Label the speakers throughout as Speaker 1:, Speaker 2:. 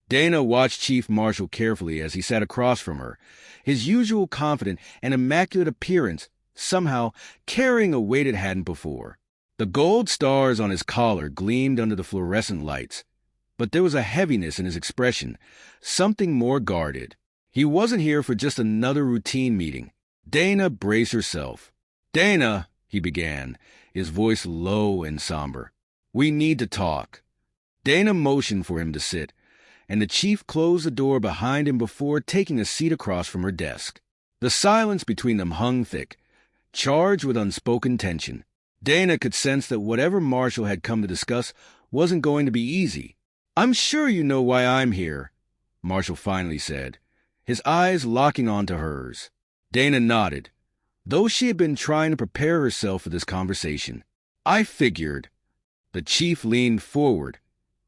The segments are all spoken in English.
Speaker 1: Dana watched Chief Marshal carefully as he sat across from her, his usual confident and immaculate appearance somehow carrying a weight it hadn't before. The gold stars on his collar gleamed under the fluorescent lights, but there was a heaviness in his expression, something more guarded. He wasn't here for just another routine meeting. Dana braced herself. "Dana," he began, his voice low and somber. "We need to talk." Dana motioned for him to sit, and the chief closed the door behind him before taking a seat across from her desk. The silence between them hung thick, charged with unspoken tension. Dana could sense that whatever Marshall had come to discuss wasn't going to be easy. "I'm sure you know why I'm here," Marshall finally said, his eyes locking onto hers. Dana nodded, though she had been trying to prepare herself for this conversation. "I figured." The chief leaned forward,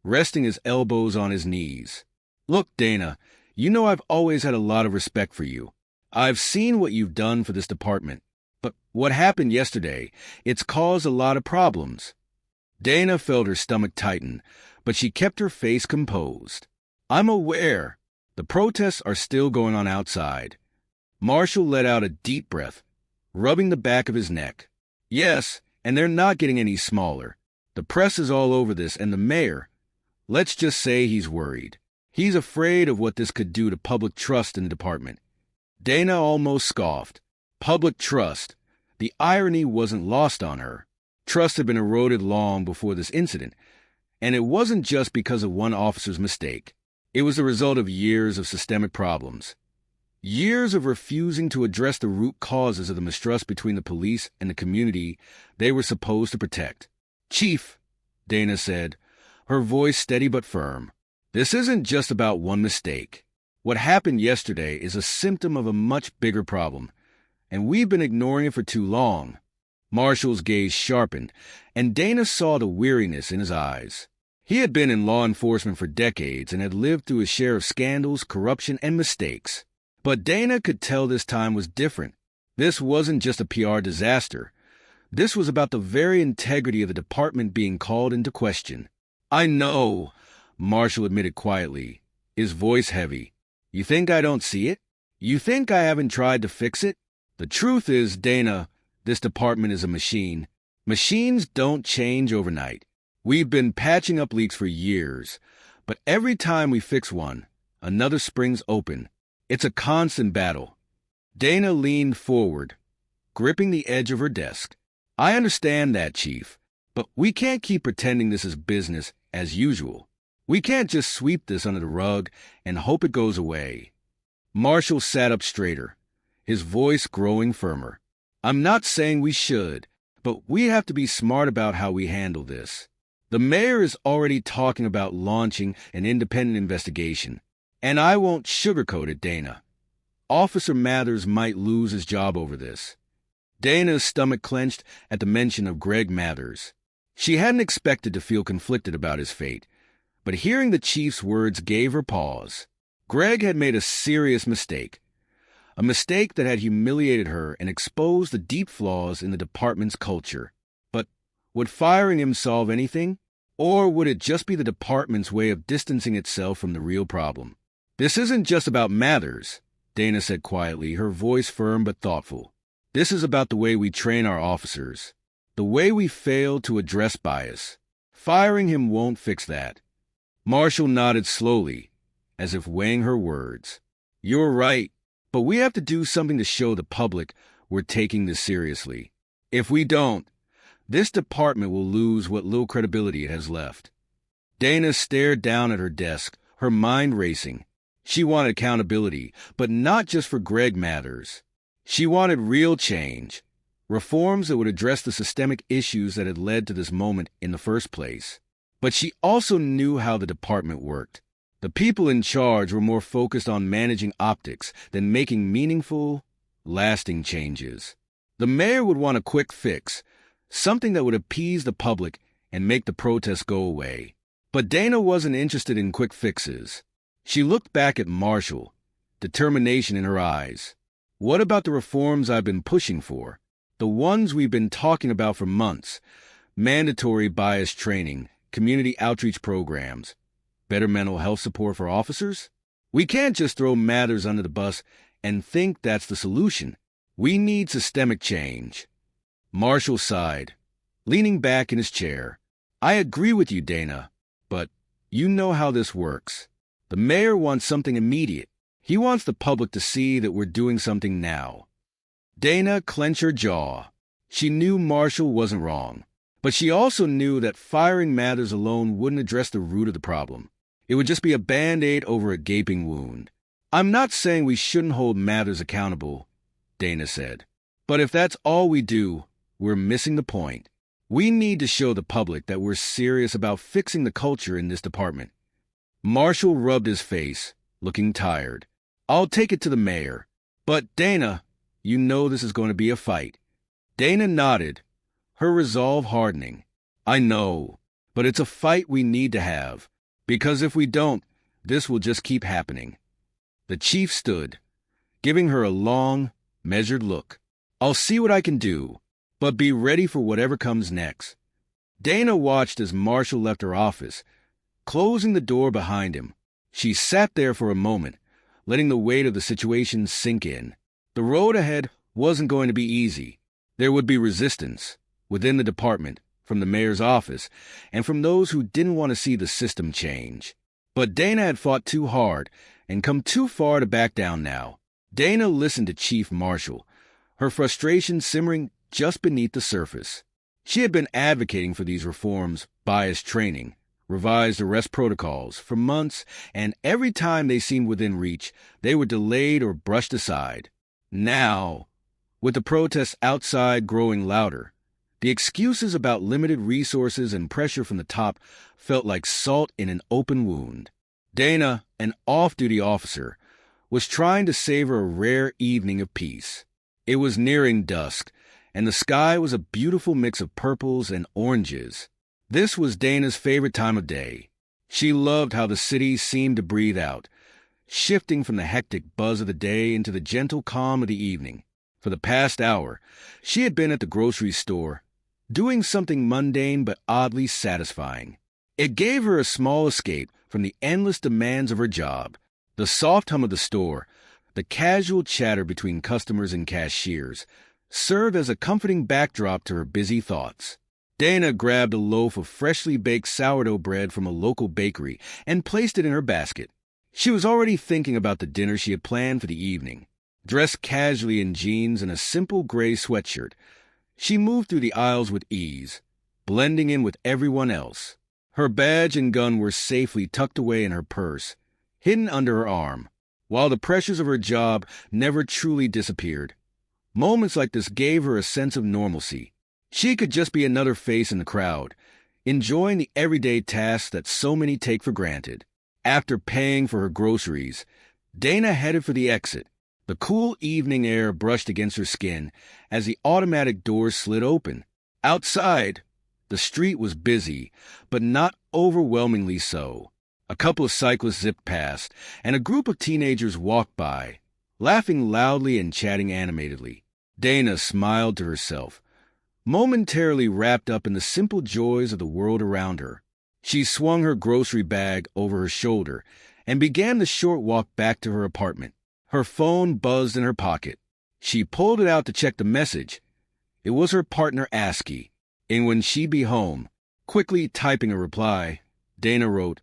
Speaker 1: resting his elbows on his knees. "Look, Dana, you know I've always had a lot of respect for you. I've seen what you've done for this department. But what happened yesterday, it's caused a lot of problems." Dana felt her stomach tighten, but she kept her face composed. "I'm aware. The protests are still going on outside." Marshall let out a deep breath, rubbing the back of his neck. "Yes, and they're not getting any smaller. The press is all over this, and the mayor, let's just say he's worried. He's afraid of what this could do to public trust in the department." Dana almost scoffed. Public trust. The irony wasn't lost on her. Trust had been eroded long before this incident, and it wasn't just because of one officer's mistake. It was the result of years of systemic problems. Years of refusing to address the root causes of the mistrust between the police and the community they were supposed to protect. "Chief," Dana said, her voice steady but firm, "this isn't just about one mistake. What happened yesterday is a symptom of a much bigger problem, and we've been ignoring it for too long." Marshall's gaze sharpened, and Dana saw the weariness in his eyes. He had been in law enforcement for decades and had lived through his share of scandals, corruption, and mistakes. But Dana could tell this time was different. This wasn't just a PR disaster. This was about the very integrity of the department being called into question. "I know," Marshall admitted quietly, his voice heavy. "You think I don't see it? You think I haven't tried to fix it? The truth is, Dana, this department is a machine. Machines don't change overnight. We've been patching up leaks for years, but every time we fix one, another springs open. It's a constant battle." Dana leaned forward, gripping the edge of her desk. "I understand that, Chief, but we can't keep pretending this is business as usual. We can't just sweep this under the rug and hope it goes away." Marshall sat up straighter, his voice growing firmer. "I'm not saying we should, but we have to be smart about how we handle this. The mayor is already talking about launching an independent investigation, and I won't sugarcoat it, Dana. Officer Mathers might lose his job over this." Dana's stomach clenched at the mention of Greg Mathers. She hadn't expected to feel conflicted about his fate, but hearing the chief's words gave her pause. Greg had made a serious mistake. A mistake that had humiliated her and exposed the deep flaws in the department's culture. But would firing him solve anything? Or would it just be the department's way of distancing itself from the real problem? "This isn't just about Mathers," Dana said quietly, her voice firm but thoughtful. "This is about the way we train our officers, the way we fail to address bias. Firing him won't fix that." Marshall nodded slowly, as if weighing her words. "You're right. But we have to do something to show the public we're taking this seriously. If we don't, this department will lose what little credibility it has left." Dana stared down at her desk, her mind racing. She wanted accountability, but not just for Greg Mathers. She wanted real change, reforms that would address the systemic issues that had led to this moment in the first place. But she also knew how the department worked. The people in charge were more focused on managing optics than making meaningful, lasting changes. The mayor would want a quick fix, something that would appease the public and make the protests go away. But Dana wasn't interested in quick fixes. She looked back at Marshall, determination in her eyes. "What about the reforms I've been pushing for? The ones we've been talking about for months. Mandatory bias training, community outreach programs. better mental health support for officers? We can't just throw matters under the bus and think that's the solution. We need systemic change. Marshall sighed, leaning back in his chair. I agree with you, Dana, but you know how this works. The mayor wants something immediate. He wants the public to see that we're doing something now. Dana clenched her jaw. She knew Marshall wasn't wrong, but she also knew that firing Mathers alone wouldn't address the root of the problem. It would just be a Band-Aid over a gaping wound. I'm not saying we shouldn't hold Mathers accountable, Dana said. But if that's all we do, we're missing the point. We need to show the public that we're serious about fixing the culture in this department. Marshall rubbed his face, looking tired. I'll take it to the mayor. But, Dana, you know this is going to be a fight. Dana nodded, her resolve hardening. I know, but it's a fight we need to have, because if we don't, this will just keep happening. The chief stood, giving her a long, measured look. I'll see what I can do, but be ready for whatever comes next. Dana watched as Marshall left her office, closing the door behind him. She sat there for a moment, letting the weight of the situation sink in. The road ahead wasn't going to be easy. There would be resistance within the department, from the mayor's office, and from those who didn't want to see the system change. But Dana had fought too hard and come too far to back down now. Dana listened to Chief Marshall, her frustration simmering just beneath the surface. She had been advocating for these reforms, bias training, revised arrest protocols, for months, and every time they seemed within reach, they were delayed or brushed aside. Now, with the protests outside growing louder, the excuses about limited resources and pressure from the top felt like salt in an open wound. Dana, an off-duty officer, was trying to savor a rare evening of peace. It was nearing dusk, and the sky was a beautiful mix of purples and oranges. This was Dana's favorite time of day. She loved how the city seemed to breathe out, shifting from the hectic buzz of the day into the gentle calm of the evening. For the past hour, she had been at the grocery store, doing something mundane but oddly satisfying. It gave her a small escape from the endless demands of her job. The soft hum of the store, the casual chatter between customers and cashiers, served as a comforting backdrop to her busy thoughts. Dana grabbed a loaf of freshly baked sourdough bread from a local bakery and placed it in her basket. She was already thinking about the dinner she had planned for the evening. Dressed casually in jeans and a simple gray sweatshirt, she moved through the aisles with ease, blending in with everyone else. Her badge and gun were safely tucked away in her purse, hidden under her arm, while the pressures of her job never truly disappeared. Moments like this gave her a sense of normalcy. She could just be another face in the crowd, enjoying the everyday tasks that so many take for granted. After paying for her groceries, Dana headed for the exit. The cool evening air brushed against her skin as the automatic doors slid open. Outside, the street was busy, but not overwhelmingly so. A couple of cyclists zipped past, and a group of teenagers walked by, laughing loudly and chatting animatedly. Dana smiled to herself, momentarily wrapped up in the simple joys of the world around her. She swung her grocery bag over her shoulder and began the short walk back to her apartment. Her phone buzzed in her pocket. She pulled it out to check the message. It was her partner, Asky. And when she be home, quickly typing a reply, Dana wrote,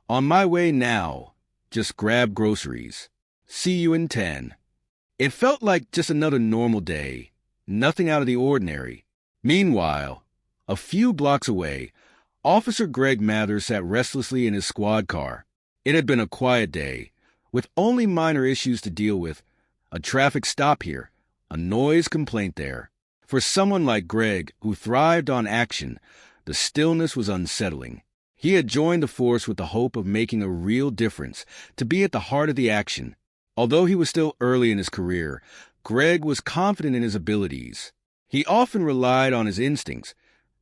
Speaker 1: "On my way now. Just grab groceries. See you in 10. It felt like just another normal day, nothing out of the ordinary. Meanwhile, a few blocks away, Officer Greg Mathers sat restlessly in his squad car. It had been a quiet day, with only minor issues to deal with. A traffic stop here, a noise complaint there. For someone like Greg, who thrived on action, the stillness was unsettling. He had joined the force with the hope of making a real difference, to be at the heart of the action. Although he was still early in his career, Greg was confident in his abilities. He often relied on his instincts,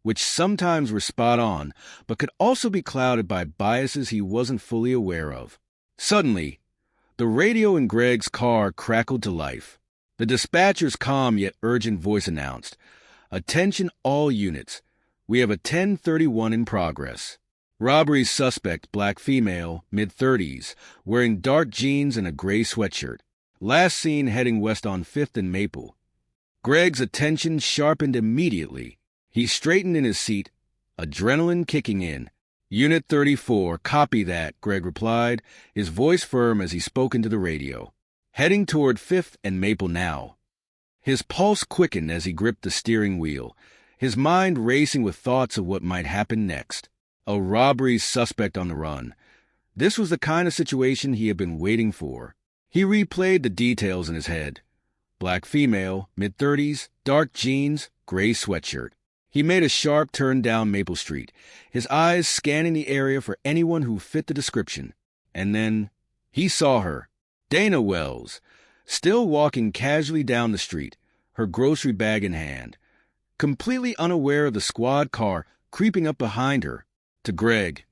Speaker 1: which sometimes were spot on, but could also be clouded by biases he wasn't fully aware of. Suddenly, the radio in Greg's car crackled to life. The dispatcher's calm yet urgent voice announced, "Attention all units. We have a 1031 in progress." Robbery suspect, black female, mid-30s, wearing dark jeans and a gray sweatshirt. Last seen heading west on 5th and Maple. Greg's attention sharpened immediately. He straightened in his seat, adrenaline kicking in. Unit 34, copy that, Greg replied, his voice firm as he spoke into the radio. Heading toward 5th and Maple now. His pulse quickened as he gripped the steering wheel, his mind racing with thoughts of what might happen next. A robbery suspect on the run. This was the kind of situation he had been waiting for. He replayed the details in his head. Black female, mid-30s, dark jeans, gray sweatshirt. He made a sharp turn down Maple Street, his eyes scanning the area for anyone who fit the description. And then he saw her, Dana Wells, still walking casually down the street, her grocery bag in hand, completely unaware of the squad car creeping up behind her. To Greg,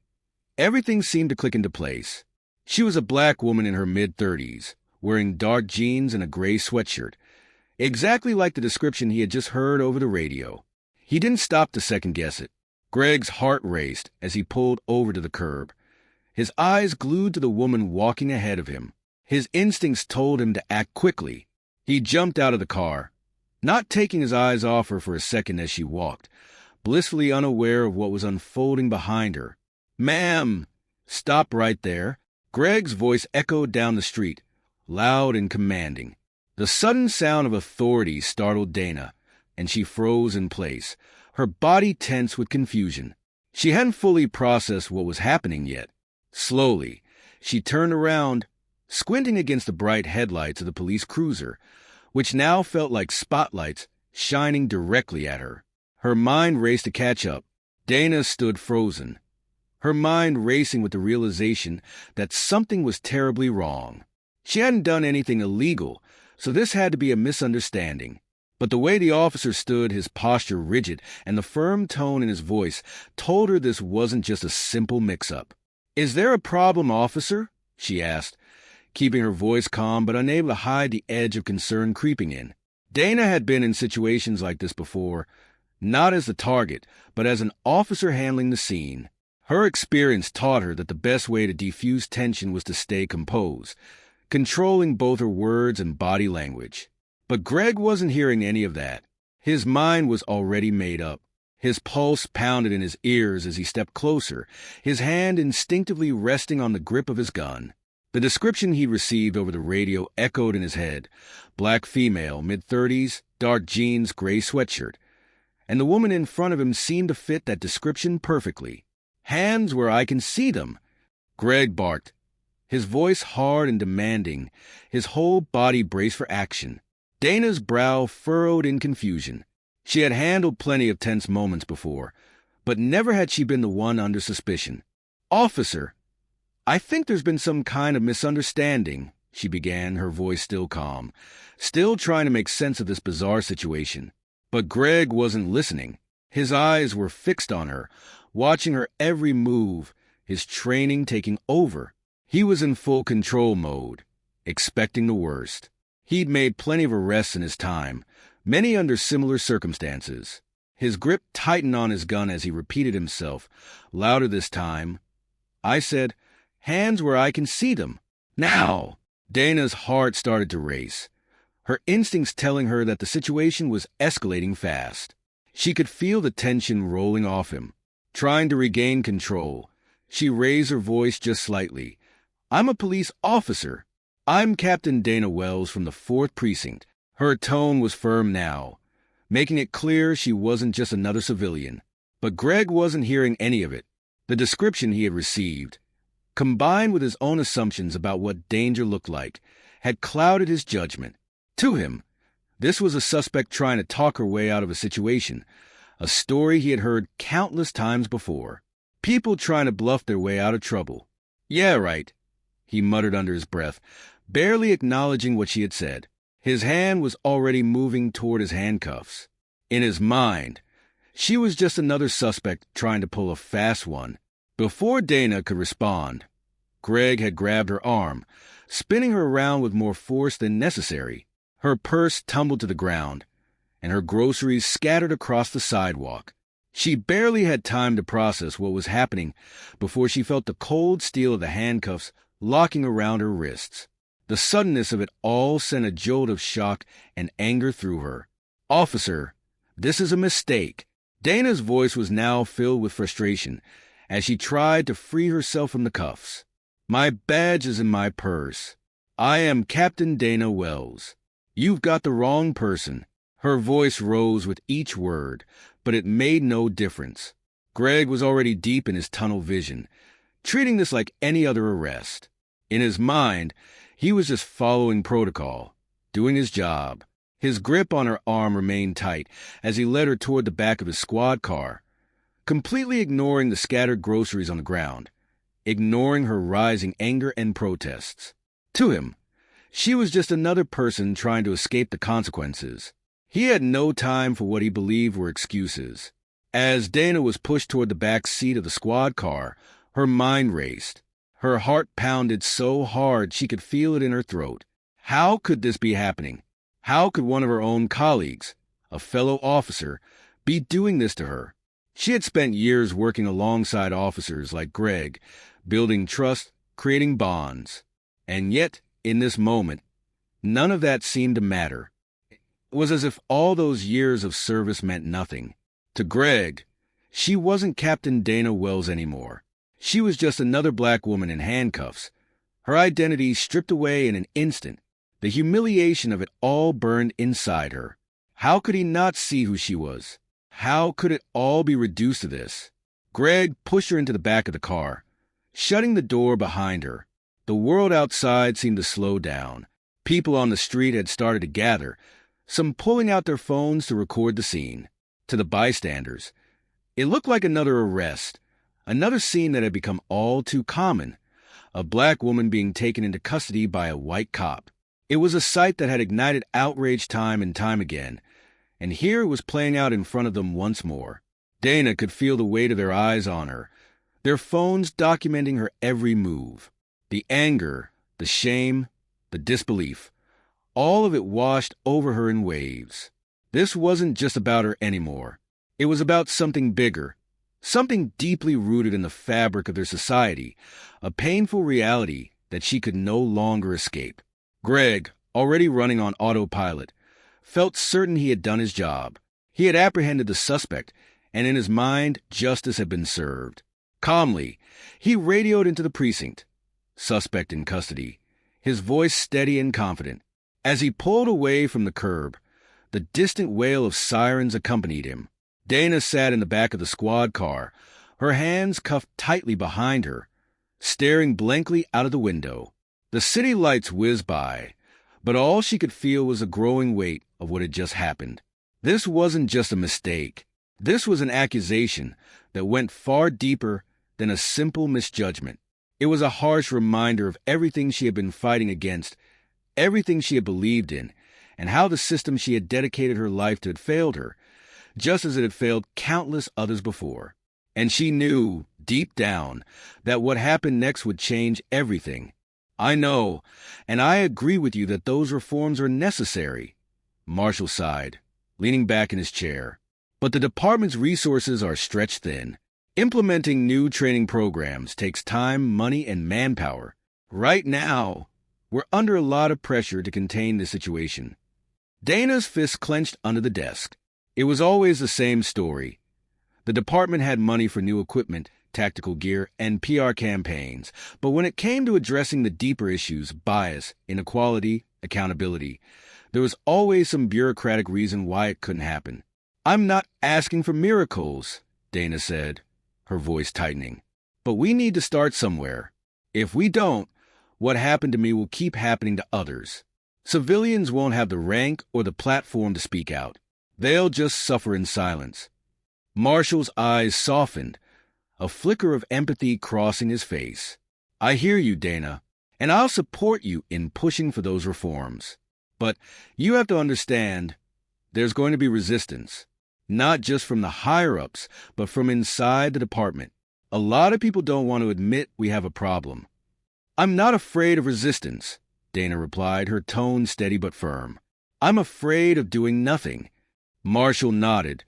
Speaker 1: everything seemed to click into place. She was a black woman in her mid-30s, wearing dark jeans and a gray sweatshirt, exactly like the description he had just heard over the radio. He didn't stop to second-guess it. Greg's heart raced as he pulled over to the curb, his eyes glued to the woman walking ahead of him. His instincts told him to act quickly. He jumped out of the car, not taking his eyes off her for a second as she walked, blissfully unaware of what was unfolding behind her. "Ma'am!" "Stop right there." Greg's voice echoed down the street, loud and commanding. The sudden sound of authority startled Dana, and she froze in place, her body tense with confusion. She hadn't fully processed what was happening yet. Slowly, she turned around, squinting against the bright headlights of the police cruiser, which now felt like spotlights shining directly at her. Her mind raced to catch up. Dana stood frozen, her mind racing with the realization that something was terribly wrong. She hadn't done anything illegal, so this had to be a misunderstanding. But the way the officer stood, his posture rigid, and the firm tone in his voice told her this wasn't just a simple mix-up. "Is there a problem, officer?" she asked, keeping her voice calm but unable to hide the edge of concern creeping in. Dana had been in situations like this before, not as the target, but as an officer handling the scene. Her experience taught her that the best way to defuse tension was to stay composed, controlling both her words and body language. But Greg wasn't hearing any of that. His mind was already made up. His pulse pounded in his ears as he stepped closer, his hand instinctively resting on the grip of his gun. The description he received over the radio echoed in his head. Black female, mid-30s, dark jeans, gray sweatshirt. And the woman in front of him seemed to fit that description perfectly. "Hands where I can see them," Greg barked, his voice hard and demanding, his whole body braced for action. Dana's brow furrowed in confusion. She had handled plenty of tense moments before, but never had she been the one under suspicion. "Officer, I think there's been some kind of misunderstanding," she began, her voice still calm, still trying to make sense of this bizarre situation. But Greg wasn't listening. His eyes were fixed on her, watching her every move, his training taking over. He was in full control mode, expecting the worst. He'd made plenty of arrests in his time, many under similar circumstances. His grip tightened on his gun as he repeated himself, louder this time. "I said, hands where I can see them. Now!" Dana's heart started to race, her instincts telling her that the situation was escalating fast. She could feel the tension rolling off him. Trying to regain control, she raised her voice just slightly. "I'm a police officer. I'm Captain Dana Wells from the 4th Precinct." Her tone was firm now, making it clear she wasn't just another civilian. But Greg wasn't hearing any of it. The description he had received, combined with his own assumptions about what danger looked like, had clouded his judgment. To him, this was a suspect trying to talk her way out of a situation, a story he had heard countless times before. People trying to bluff their way out of trouble. "Yeah, right," he muttered under his breath, barely acknowledging what she had said. His hand was already moving toward his handcuffs. In his mind, she was just another suspect trying to pull a fast one. Before Dana could respond, Greg had grabbed her arm, spinning her around with more force than necessary. Her purse tumbled to the ground, and her groceries scattered across the sidewalk. She barely had time to process what was happening before she felt the cold steel of the handcuffs locking around her wrists. The suddenness of it all sent a jolt of shock and anger through her. "Officer, this is a mistake." Dana's voice was now filled with frustration as she tried to free herself from the cuffs. "My badge is in my purse. I am Captain Dana Wells. You've got the wrong person." Her voice rose with each word, but it made no difference. Greg was already deep in his tunnel vision, treating this like any other arrest. In his mind, he was just following protocol, doing his job. His grip on her arm remained tight as he led her toward the back of his squad car, completely ignoring the scattered groceries on the ground, ignoring her rising anger and protests. To him, she was just another person trying to escape the consequences. He had no time for what he believed were excuses. As Dana was pushed toward the back seat of the squad car, her mind raced. Her heart pounded so hard she could feel it in her throat. How could this be happening? How could one of her own colleagues, a fellow officer, be doing this to her? She had spent years working alongside officers like Greg, building trust, creating bonds. And yet, in this moment, none of that seemed to matter. It was as if all those years of service meant nothing. To Greg, she wasn't Captain Dana Wells anymore. She was just another black woman in handcuffs, her identity stripped away in an instant. The humiliation of it all burned inside her. How could he not see who she was? How could it all be reduced to this? Greg pushed her into the back of the car, shutting the door behind her. The world outside seemed to slow down. People on the street had started to gather, some pulling out their phones to record the scene. To the bystanders, it looked like another arrest, another scene that had become all too common, a black woman being taken into custody by a white cop. It was a sight that had ignited outrage time and time again, and here it was playing out in front of them once more. Dana could feel the weight of their eyes on her, their phones documenting her every move. The anger, the shame, the disbelief, all of it washed over her in waves. This wasn't just about her anymore. It was about something bigger, something deeply rooted in the fabric of their society, a painful reality that she could no longer escape. Greg, already running on autopilot, felt certain he had done his job. He had apprehended the suspect, and in his mind, justice had been served. Calmly, he radioed into the precinct. Suspect in custody, his voice steady and confident. As he pulled away from the curb, the distant wail of sirens accompanied him. Dana sat in the back of the squad car, her hands cuffed tightly behind her, staring blankly out of the window. The city lights whizzed by, but all she could feel was the growing weight of what had just happened. This wasn't just a mistake. This was an accusation that went far deeper than a simple misjudgment. It was a harsh reminder of everything she had been fighting against, everything she had believed in, and how the system she had dedicated her life to had failed her, just as it had failed countless others before. And she knew, deep down, that what happened next would change everything. "I know, and I agree with you that those reforms are necessary," Marshall sighed, leaning back in his chair. "But the department's resources are stretched thin. Implementing new training programs takes time, money, and manpower. Right now, we're under a lot of pressure to contain the situation." Dana's fist clenched under the desk. It was always the same story. The department had money for new equipment, tactical gear, and PR campaigns, but when it came to addressing the deeper issues, bias, inequality, accountability, there was always some bureaucratic reason why it couldn't happen. "I'm not asking for miracles," Dana said, her voice tightening. "But we need to start somewhere. If we don't, what happened to me will keep happening to others. Civilians won't have the rank or the platform to speak out. They'll just suffer in silence." Marshall's eyes softened, a flicker of empathy crossing his face. "I hear you, Dana, and I'll support you in pushing for those reforms. But you have to understand, there's going to be resistance, not just from the higher-ups, but from inside the department. A lot of people don't want to admit we have a problem." "I'm not afraid of resistance," Dana replied, her tone steady but firm. "I'm afraid of doing nothing." Marshall nodded,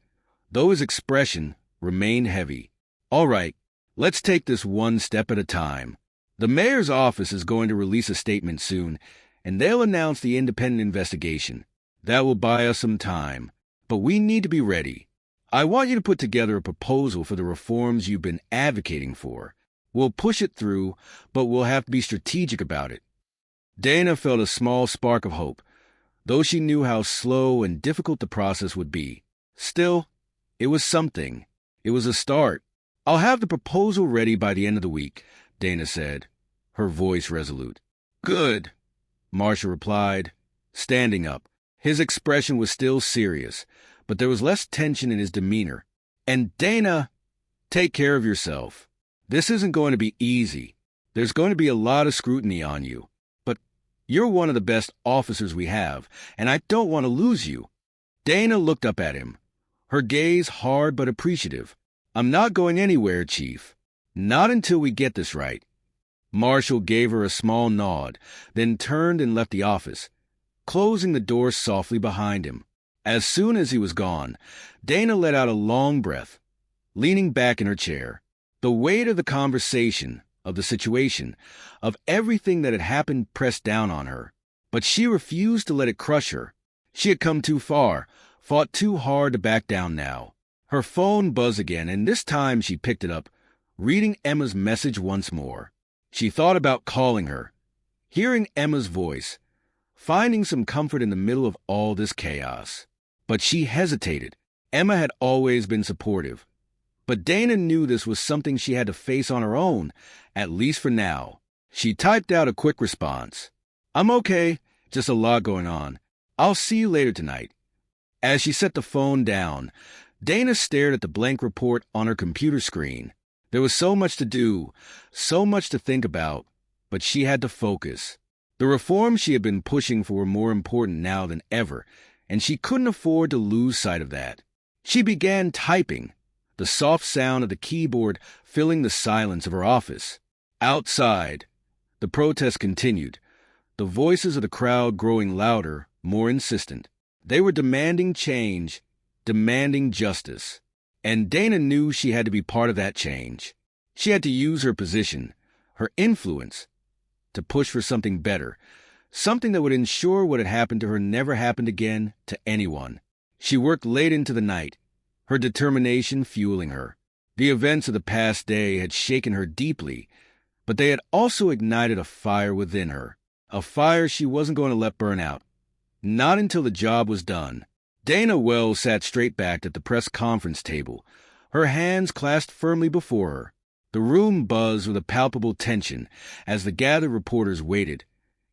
Speaker 1: though his expression, remained heavy. All right, let's take this one step at a time. The mayor's office is going to release a statement soon, and they'll announce the independent investigation. That will buy us some time, but we need to be ready. I want you to put together a proposal for the reforms you've been advocating for. We'll push it through, but we'll have to be strategic about it. Dana felt a small spark of hope, though she knew how slow and difficult the process would be. Still, it was something. It was a start. I'll have the proposal ready by the end of the week, Dana said, her voice resolute. Good, Marshall replied, standing up. His expression was still serious, but there was less tension in his demeanor. And Dana, take care of yourself. This isn't going to be easy. There's going to be a lot of scrutiny on you. But you're one of the best officers we have, and I don't want to lose you. Dana looked up at him, her gaze hard but appreciative. I'm not going anywhere, Chief. Not until we get this right. Marshall gave her a small nod, then turned and left the office, closing the door softly behind him. As soon as he was gone, Dana let out a long breath, leaning back in her chair. The weight of the conversation, of the situation, of everything that had happened pressed down on her. But she refused to let it crush her. She had come too far, fought too hard to back down now. Her phone buzzed again, and this time she picked it up, reading Emma's message once more. She thought about calling her, hearing Emma's voice, finding some comfort in the middle of all this chaos. But she hesitated. Emma had always been supportive. But Dana knew this was something she had to face on her own, at least for now. She typed out a quick response. I'm okay, just a lot going on. I'll see you later tonight. As she set the phone down, Dana stared at the blank report on her computer screen. There was so much to do, so much to think about, but she had to focus. The reforms she had been pushing for were more important now than ever, and she couldn't afford to lose sight of that. She began typing, the soft sound of the keyboard filling the silence of her office. Outside, the protest continued, the voices of the crowd growing louder, more insistent. They were demanding change, demanding justice. And Dana knew she had to be part of that change. She had to use her position, her influence, to push for something better, something that would ensure what had happened to her never happened again to anyone. She worked late into the night, her determination fueling her. The events of the past day had shaken her deeply, but they had also ignited a fire within her, a fire she wasn't going to let burn out. Not until the job was done. Dana Wells sat straight-backed at the press conference table, her hands clasped firmly before her. The room buzzed with a palpable tension as the gathered reporters waited,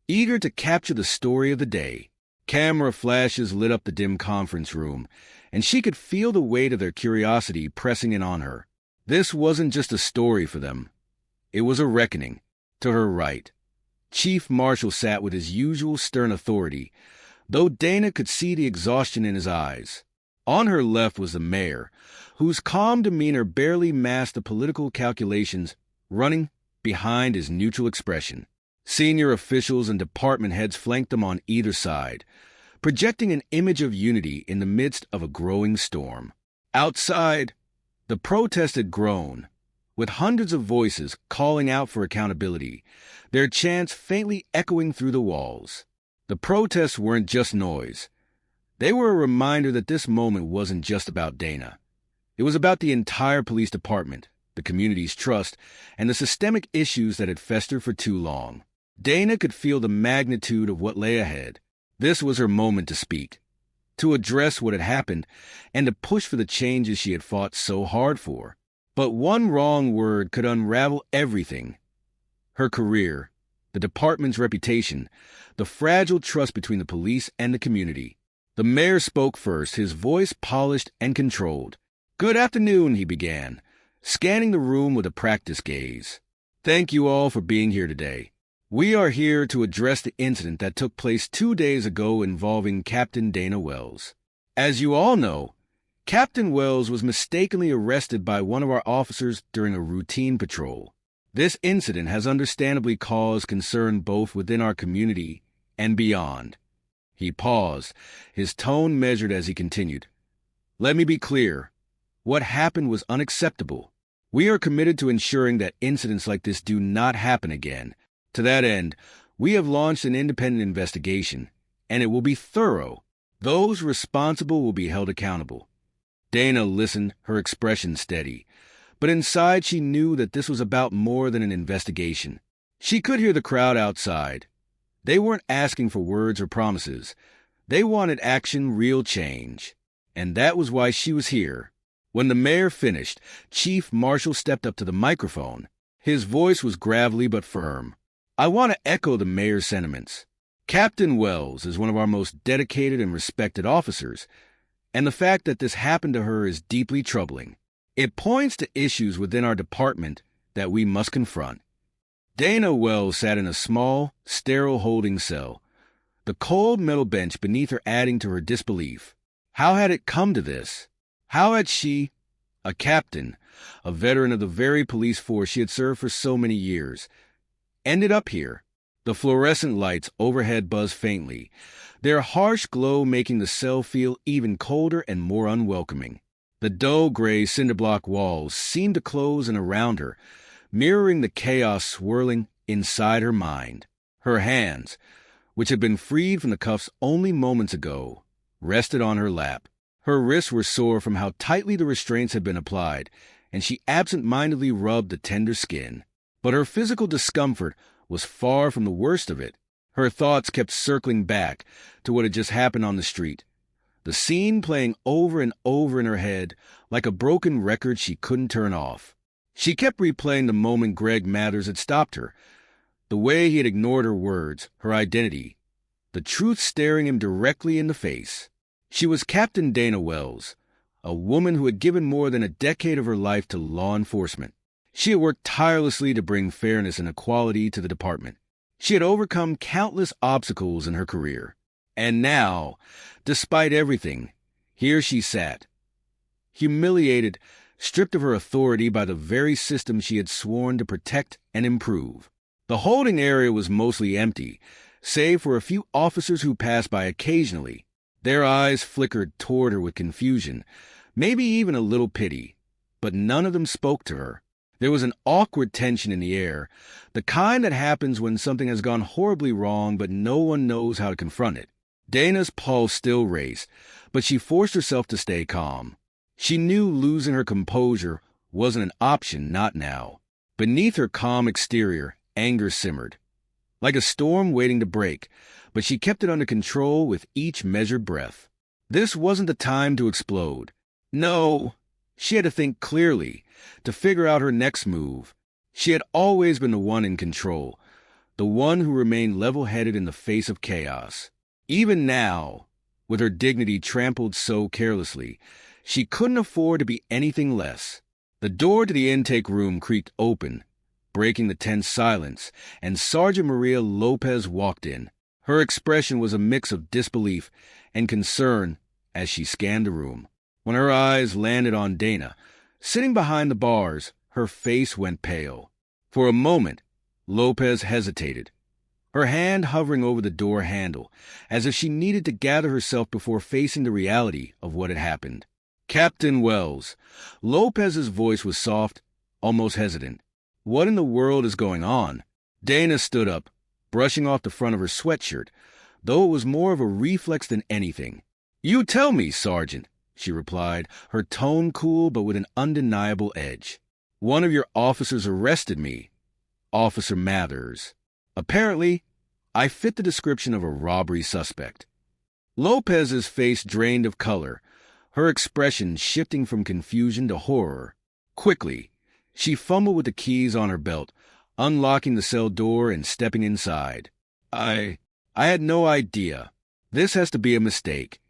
Speaker 1: eager to capture the story of the day. Camera flashes lit up the dim conference room, and she could feel the weight of their curiosity pressing in on her. This wasn't just a story for them. It was a reckoning. To her right, Chief Marshall sat with his usual stern authority, though Dana could see the exhaustion in his eyes. On her left was the mayor, whose calm demeanor barely masked the political calculations running behind his neutral expression. Senior officials and department heads flanked them on either side, projecting an image of unity in the midst of a growing storm. Outside, the protest had grown, with hundreds of voices calling out for accountability, their chants faintly echoing through the walls. The protests weren't just noise. They were a reminder that this moment wasn't just about Dana. It was about the entire police department, the community's trust, and the systemic issues that had festered for too long. Dana could feel the magnitude of what lay ahead. This was her moment to speak, to address what had happened, and to push for the changes she had fought so hard for. But one wrong word could unravel everything. Her career, the department's reputation, the fragile trust between the police and the community. The mayor spoke first, his voice polished and controlled. "Good afternoon," he began, scanning the room with a practiced gaze. "Thank you all for being here today. We are here to address the incident that took place 2 days ago involving Captain Dana Wells. As you all know, Captain Wells was mistakenly arrested by one of our officers during a routine patrol. This incident has understandably caused concern both within our community and beyond." He paused, his tone measured as he continued. "Let me be clear. What happened was unacceptable. We are committed to ensuring that incidents like this do not happen again. To that end, we have launched an independent investigation, and it will be thorough. Those responsible will be held accountable. Dana listened, her expression steady. But inside she knew that this was about more than an investigation. She could hear the crowd outside. They weren't asking for words or promises. They wanted action, real change. And that was why she was here. When the mayor finished, Chief Marshal stepped up to the microphone. His voice was gravelly but firm. I want to echo the mayor's sentiments. Captain Wells is one of our most dedicated and respected officers, and the fact that this happened to her is deeply troubling. It points to issues within our department that we must confront. Dana Wells sat in a small, sterile holding cell, the cold metal bench beneath her adding to her disbelief. How had it come to this? How had she, a captain, a veteran of the very police force she had served for so many years, ended up here? The fluorescent lights overhead buzzed faintly, their harsh glow making the cell feel even colder and more unwelcoming. The dull gray cinderblock walls seemed to close in around her, mirroring the chaos swirling inside her mind. Her hands, which had been freed from the cuffs only moments ago, rested on her lap. Her wrists were sore from how tightly the restraints had been applied, and she absent-mindedly rubbed the tender skin. But her physical discomfort was far from the worst of it. Her thoughts kept circling back to what had just happened on the street, the scene playing over and over in her head like a broken record she couldn't turn off. She kept replaying the moment Greg Mathers had stopped her, the way he had ignored her words, her identity, the truth staring him directly in the face. She was Captain Dana Wells, a woman who had given more than a decade of her life to law enforcement. She had worked tirelessly to bring fairness and equality to the department. She had overcome countless obstacles in her career. And now, despite everything, here she sat, humiliated, stripped of her authority by the very system she had sworn to protect and improve. The holding area was mostly empty, save for a few officers who passed by occasionally. Their eyes flickered toward her with confusion, maybe even a little pity, but none of them spoke to her. There was an awkward tension in the air, the kind that happens when something has gone horribly wrong but no one knows how to confront it. Dana's pulse still raced, but she forced herself to stay calm. She knew losing her composure wasn't an option, not now. Beneath her calm exterior, anger simmered, like a storm waiting to break, but she kept it under control with each measured breath. This wasn't the time to explode. No, she had to think clearly, to figure out her next move. She had always been the one in control, the one who remained level-headed in the face of chaos. Even now, with her dignity trampled so carelessly, she couldn't afford to be anything less. The door to the intake room creaked open, breaking the tense silence, and Sergeant Maria Lopez walked in. Her expression was a mix of disbelief and concern as she scanned the room. When her eyes landed on Dana, sitting behind the bars, her face went pale. For a moment, Lopez hesitated, her hand hovering over the door handle, as if she needed to gather herself before facing the reality of what had happened. Captain Wells. Lopez's voice was soft, almost hesitant. What in the world is going on? Dana stood up, brushing off the front of her sweatshirt, though it was more of a reflex than anything. You tell me, Sergeant, she replied, her tone cool but with an undeniable edge. One of your officers arrested me, Officer Mathers. Apparently, I fit the description of a robbery suspect. Lopez's face drained of color, her expression shifting from confusion to horror. Quickly, she fumbled with the keys on her belt, unlocking the cell door and stepping inside. I had no idea. This has to be a mistake.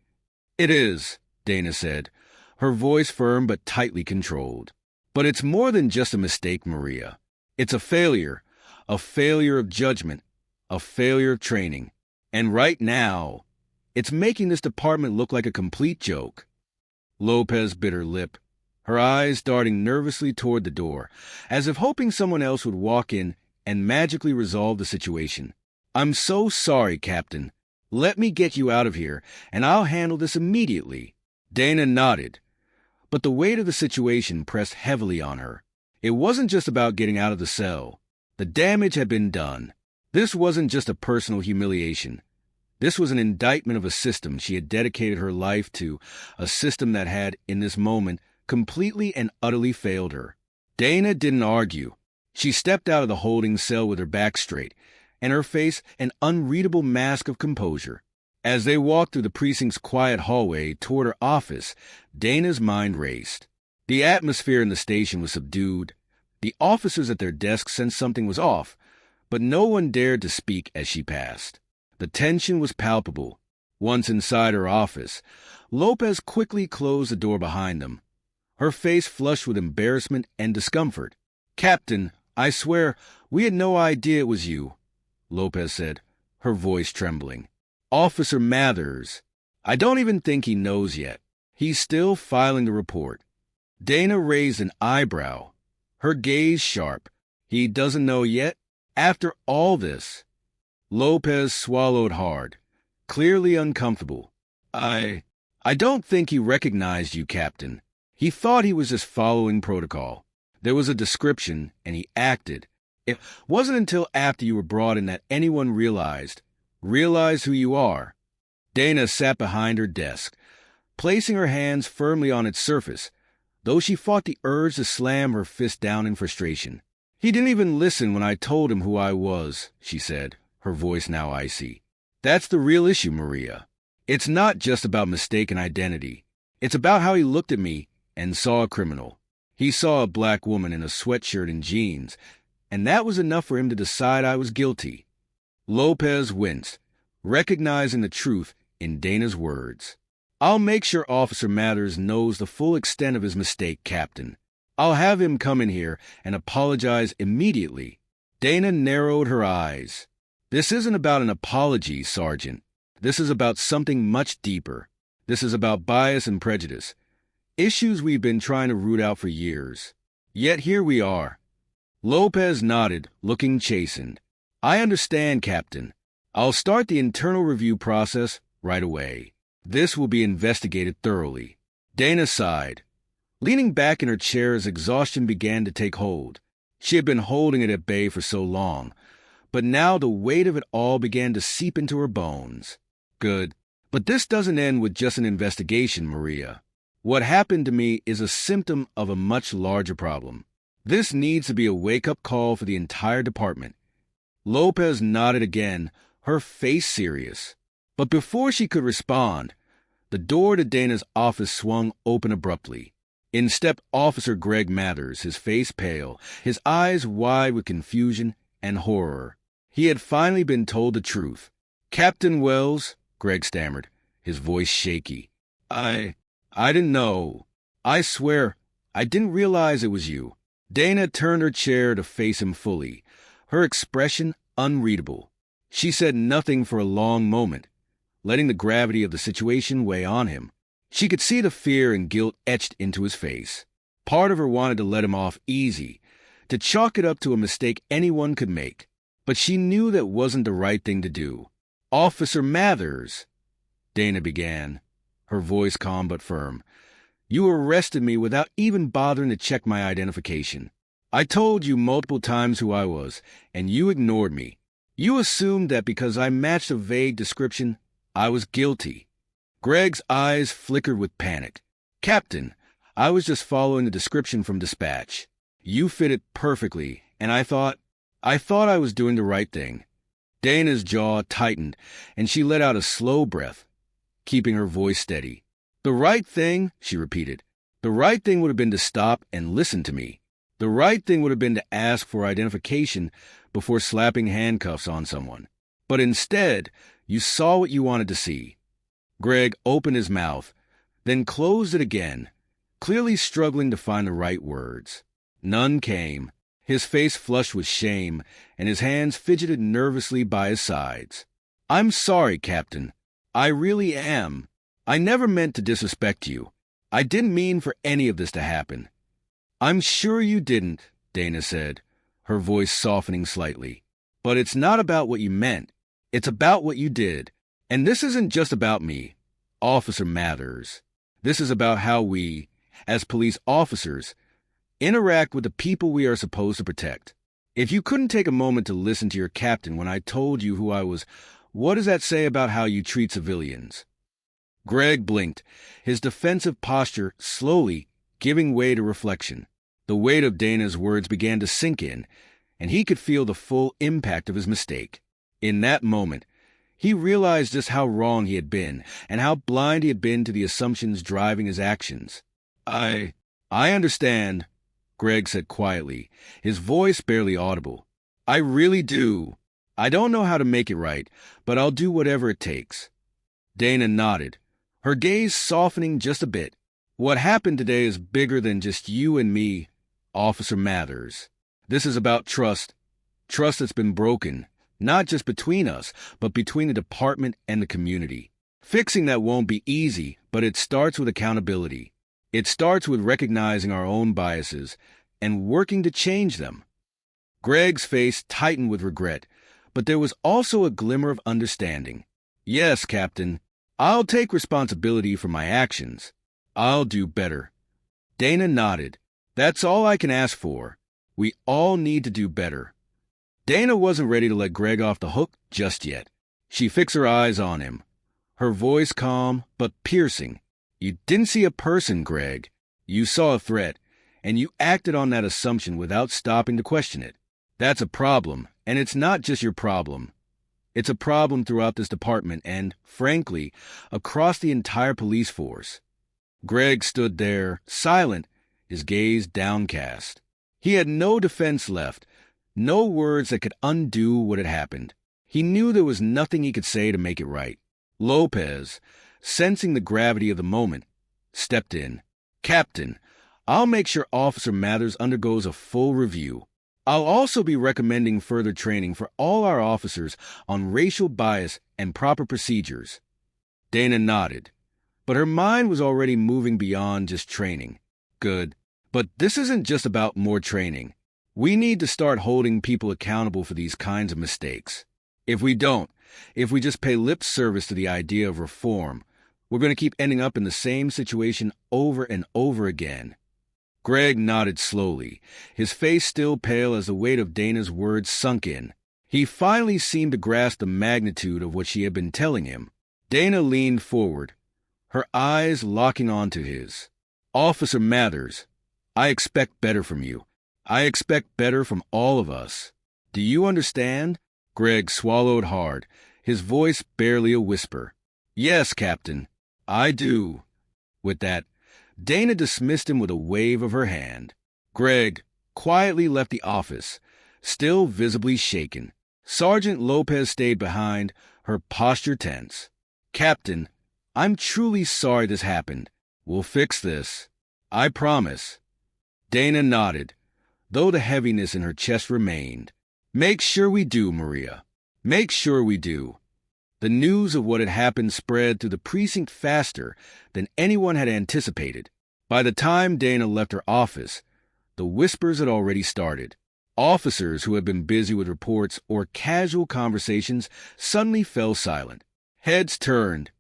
Speaker 1: It is, Dana said, her voice firm but tightly controlled. But it's more than just a mistake, Maria. It's a failure of judgment, a failure of training. And right now, it's making this department look like a complete joke. Lopez bit her lip, her eyes darting nervously toward the door, as if hoping someone else would walk in and magically resolve the situation. I'm so sorry, Captain. Let me get you out of here, and I'll handle this immediately. Dana nodded, But the weight of the situation pressed heavily on her. It wasn't just about getting out of the cell. The damage had been done. This wasn't just a personal humiliation. This was an indictment of a system she had dedicated her life to, a system that had, in this moment, completely and utterly failed her. Dana didn't argue. She stepped out of the holding cell with her back straight, and her face an unreadable mask of composure. As they walked through the precinct's quiet hallway toward her office, Dana's mind raced. The atmosphere in the station was subdued. The officers at their desks sensed something was off, but no one dared to speak as she passed. The tension was palpable. Once inside her office, Lopez quickly closed the door behind them, her face flushed with embarrassment and discomfort. "Captain, I swear, we had no idea it was you," Lopez said, her voice trembling. "Officer Mathers. I don't even think he knows yet. He's still filing the report." Dana raised an eyebrow, her gaze sharp. "He doesn't know yet? After all this?" Lopez swallowed hard, clearly uncomfortable. I don't think he recognized you, Captain. He thought he was just following protocol. There was a description, and he acted. It wasn't until after you were brought in that anyone realized who you are." Dana sat behind her desk, placing her hands firmly on its surface, though she fought the urge to slam her fist down in frustration. "He didn't even listen when I told him who I was," she said, her voice now icy. "That's the real issue, Maria. It's not just about mistaken identity. It's about how he looked at me and saw a criminal. He saw a black woman in a sweatshirt and jeans, and that was enough for him to decide I was guilty." Lopez winced, recognizing the truth in Dana's words. "I'll make sure Officer Mathers knows the full extent of his mistake, Captain. I'll have him come in here and apologize immediately." Dana narrowed her eyes. "This isn't about an apology, Sergeant. This is about something much deeper. This is about bias and prejudice, issues we've been trying to root out for years. Yet here we are." Lopez nodded, looking chastened. "I understand, Captain. I'll start the internal review process right away. This will be investigated thoroughly." Dana sighed, leaning back in her chair as exhaustion began to take hold. She had been holding it at bay for so long, but now the weight of it all began to seep into her bones. "Good. But this doesn't end with just an investigation, Maria. What happened to me is a symptom of a much larger problem. This needs to be a wake-up call for the entire department." Lopez nodded again, her face serious. But before she could respond, the door to Dana's office swung open abruptly. In stepped Officer Greg Mathers, his face pale, his eyes wide with confusion and horror. He had finally been told the truth. "Captain Wells," Greg stammered, his voice shaky. I didn't know. I swear, I didn't realize it was you." Dana turned her chair to face him fully, her expression unreadable. She said nothing for a long moment, letting the gravity of the situation weigh on him. She could see the fear and guilt etched into his face. Part of her wanted to let him off easy, to chalk it up to a mistake anyone could make. But she knew that wasn't the right thing to do. "Officer Mathers," Dana began, her voice calm but firm, "you arrested me without even bothering to check my identification. I told you multiple times who I was, and you ignored me. You assumed that because I matched a vague description, I was guilty." Greg's eyes flickered with panic. "Captain, I was just following the description from dispatch. You fit it perfectly, and I thought I was doing the right thing." Dana's jaw tightened, and she let out a slow breath, keeping her voice steady. "The right thing," she repeated. "The right thing would have been to stop and listen to me. The right thing would have been to ask for identification before slapping handcuffs on someone. But instead, you saw what you wanted to see." Greg opened his mouth, then closed it again, clearly struggling to find the right words. None came. His face flushed with shame, and his hands fidgeted nervously by his sides. "I'm sorry, Captain. I really am. I never meant to disrespect you. I didn't mean for any of this to happen." "I'm sure you didn't," Dana said, her voice softening slightly. "But it's not about what you meant. It's about what you did. And this isn't just about me, Officer Mathers. This is about how we as police officers, interact with the people we are supposed to protect. If you couldn't take a moment to listen to your captain when I told you who I was, what does that say about how you treat civilians? Greg blinked, his defensive posture slowly giving way to reflection. The weight of Dana's words began to sink in, and he could feel the full impact of his mistake. In that moment, he realized just how wrong he had been and how blind he had been to the assumptions driving his actions. I understand, Greg said quietly, his voice barely audible. I really do. I don't know how to make it right, but I'll do whatever it takes. Dana nodded, her gaze softening just a bit. What happened today is bigger than just you and me, Officer Mathers. This is about trust. Trust that's been broken, not just between us, but between the department and the community. Fixing that won't be easy, but it starts with accountability. It starts with recognizing our own biases and working to change them. Greg's face tightened with regret, but there was also a glimmer of understanding. Yes, Captain, I'll take responsibility for my actions. I'll do better. Dana nodded. That's all I can ask for. We all need to do better. Dana wasn't ready to let Greg off the hook just yet. She fixed her eyes on him, her voice calm but piercing. You didn't see a person, Greg. You saw a threat, and you acted on that assumption without stopping to question it. That's a problem, and it's not just your problem. It's a problem throughout this department and, frankly, across the entire police force. Greg stood there, silent, his gaze downcast. He had no defense left, no words that could undo what had happened. He knew there was nothing he could say to make it right. Lopez, sensing the gravity of the moment, stepped in. Captain, I'll make sure Officer Mathers undergoes a full review. I'll also be recommending further training for all our officers on racial bias and proper procedures. Dana nodded, but her mind was already moving beyond just training. Good. But this isn't just about more training. We need to start holding people accountable for these kinds of mistakes. If we don't, if we just pay lip service to the idea of reform, we're going to keep ending up in the same situation over and over again. Greg nodded slowly, his face still pale as the weight of Dana's words sunk in. He finally seemed to grasp the magnitude of what she had been telling him. Dana leaned forward, her eyes locking onto his. Officer Mathers, I expect better from you. I expect better from all of us. Do you understand? Greg swallowed hard, his voice barely a whisper. Yes, Captain, I do. With that, Dana dismissed him with a wave of her hand. Greg quietly left the office, still visibly shaken. Sergeant Lopez stayed behind, her posture tense. Captain, I'm truly sorry this happened. We'll fix this. I promise. Dana nodded, though the heaviness in her chest remained. Make sure we do, Maria. Make sure we do. The news of what had happened spread through the precinct faster than anyone had anticipated. By the time Dana left her office, the whispers had already started. Officers who had been busy with reports or casual conversations suddenly fell silent. Heads turned,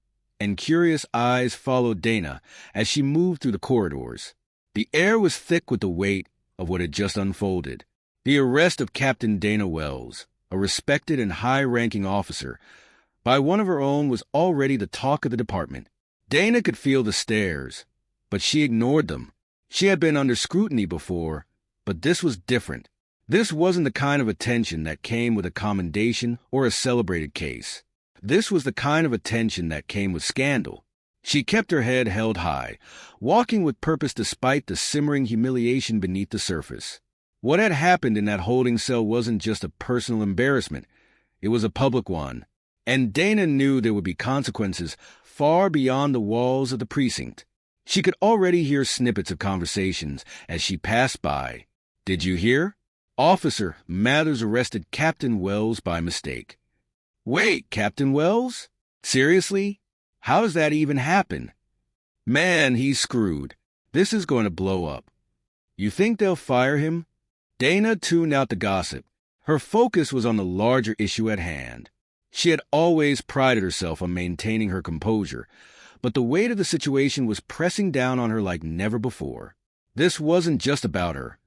Speaker 1: and curious eyes followed Dana as she moved through the corridors. The air was thick with the weight of what had just unfolded. The arrest of Captain Dana Wells, a respected and high-ranking officer, by one of her own was already the talk of the department. Dana could feel the stares, but she ignored them. She had been under scrutiny before, but this was different. This wasn't the kind of attention that came with a commendation or a celebrated case. This was the kind of attention that came with scandal. She kept her head held high, walking with purpose despite the simmering humiliation beneath the surface. What had happened in that holding cell wasn't just a personal embarrassment. It was a public one. And Dana knew there would be consequences far beyond the walls of the precinct. She could already hear snippets of conversations as she passed by. Did you hear? Officer Mathers arrested Captain Wells by mistake. Wait, Captain Wells? Seriously? How does that even happen? Man, he's screwed. This is going to blow up. You think they'll fire him? Dana tuned out the gossip. Her focus was on the larger issue at hand. She had always prided herself on maintaining her composure, but the weight of the situation was pressing down on her like never before. This wasn't just about her.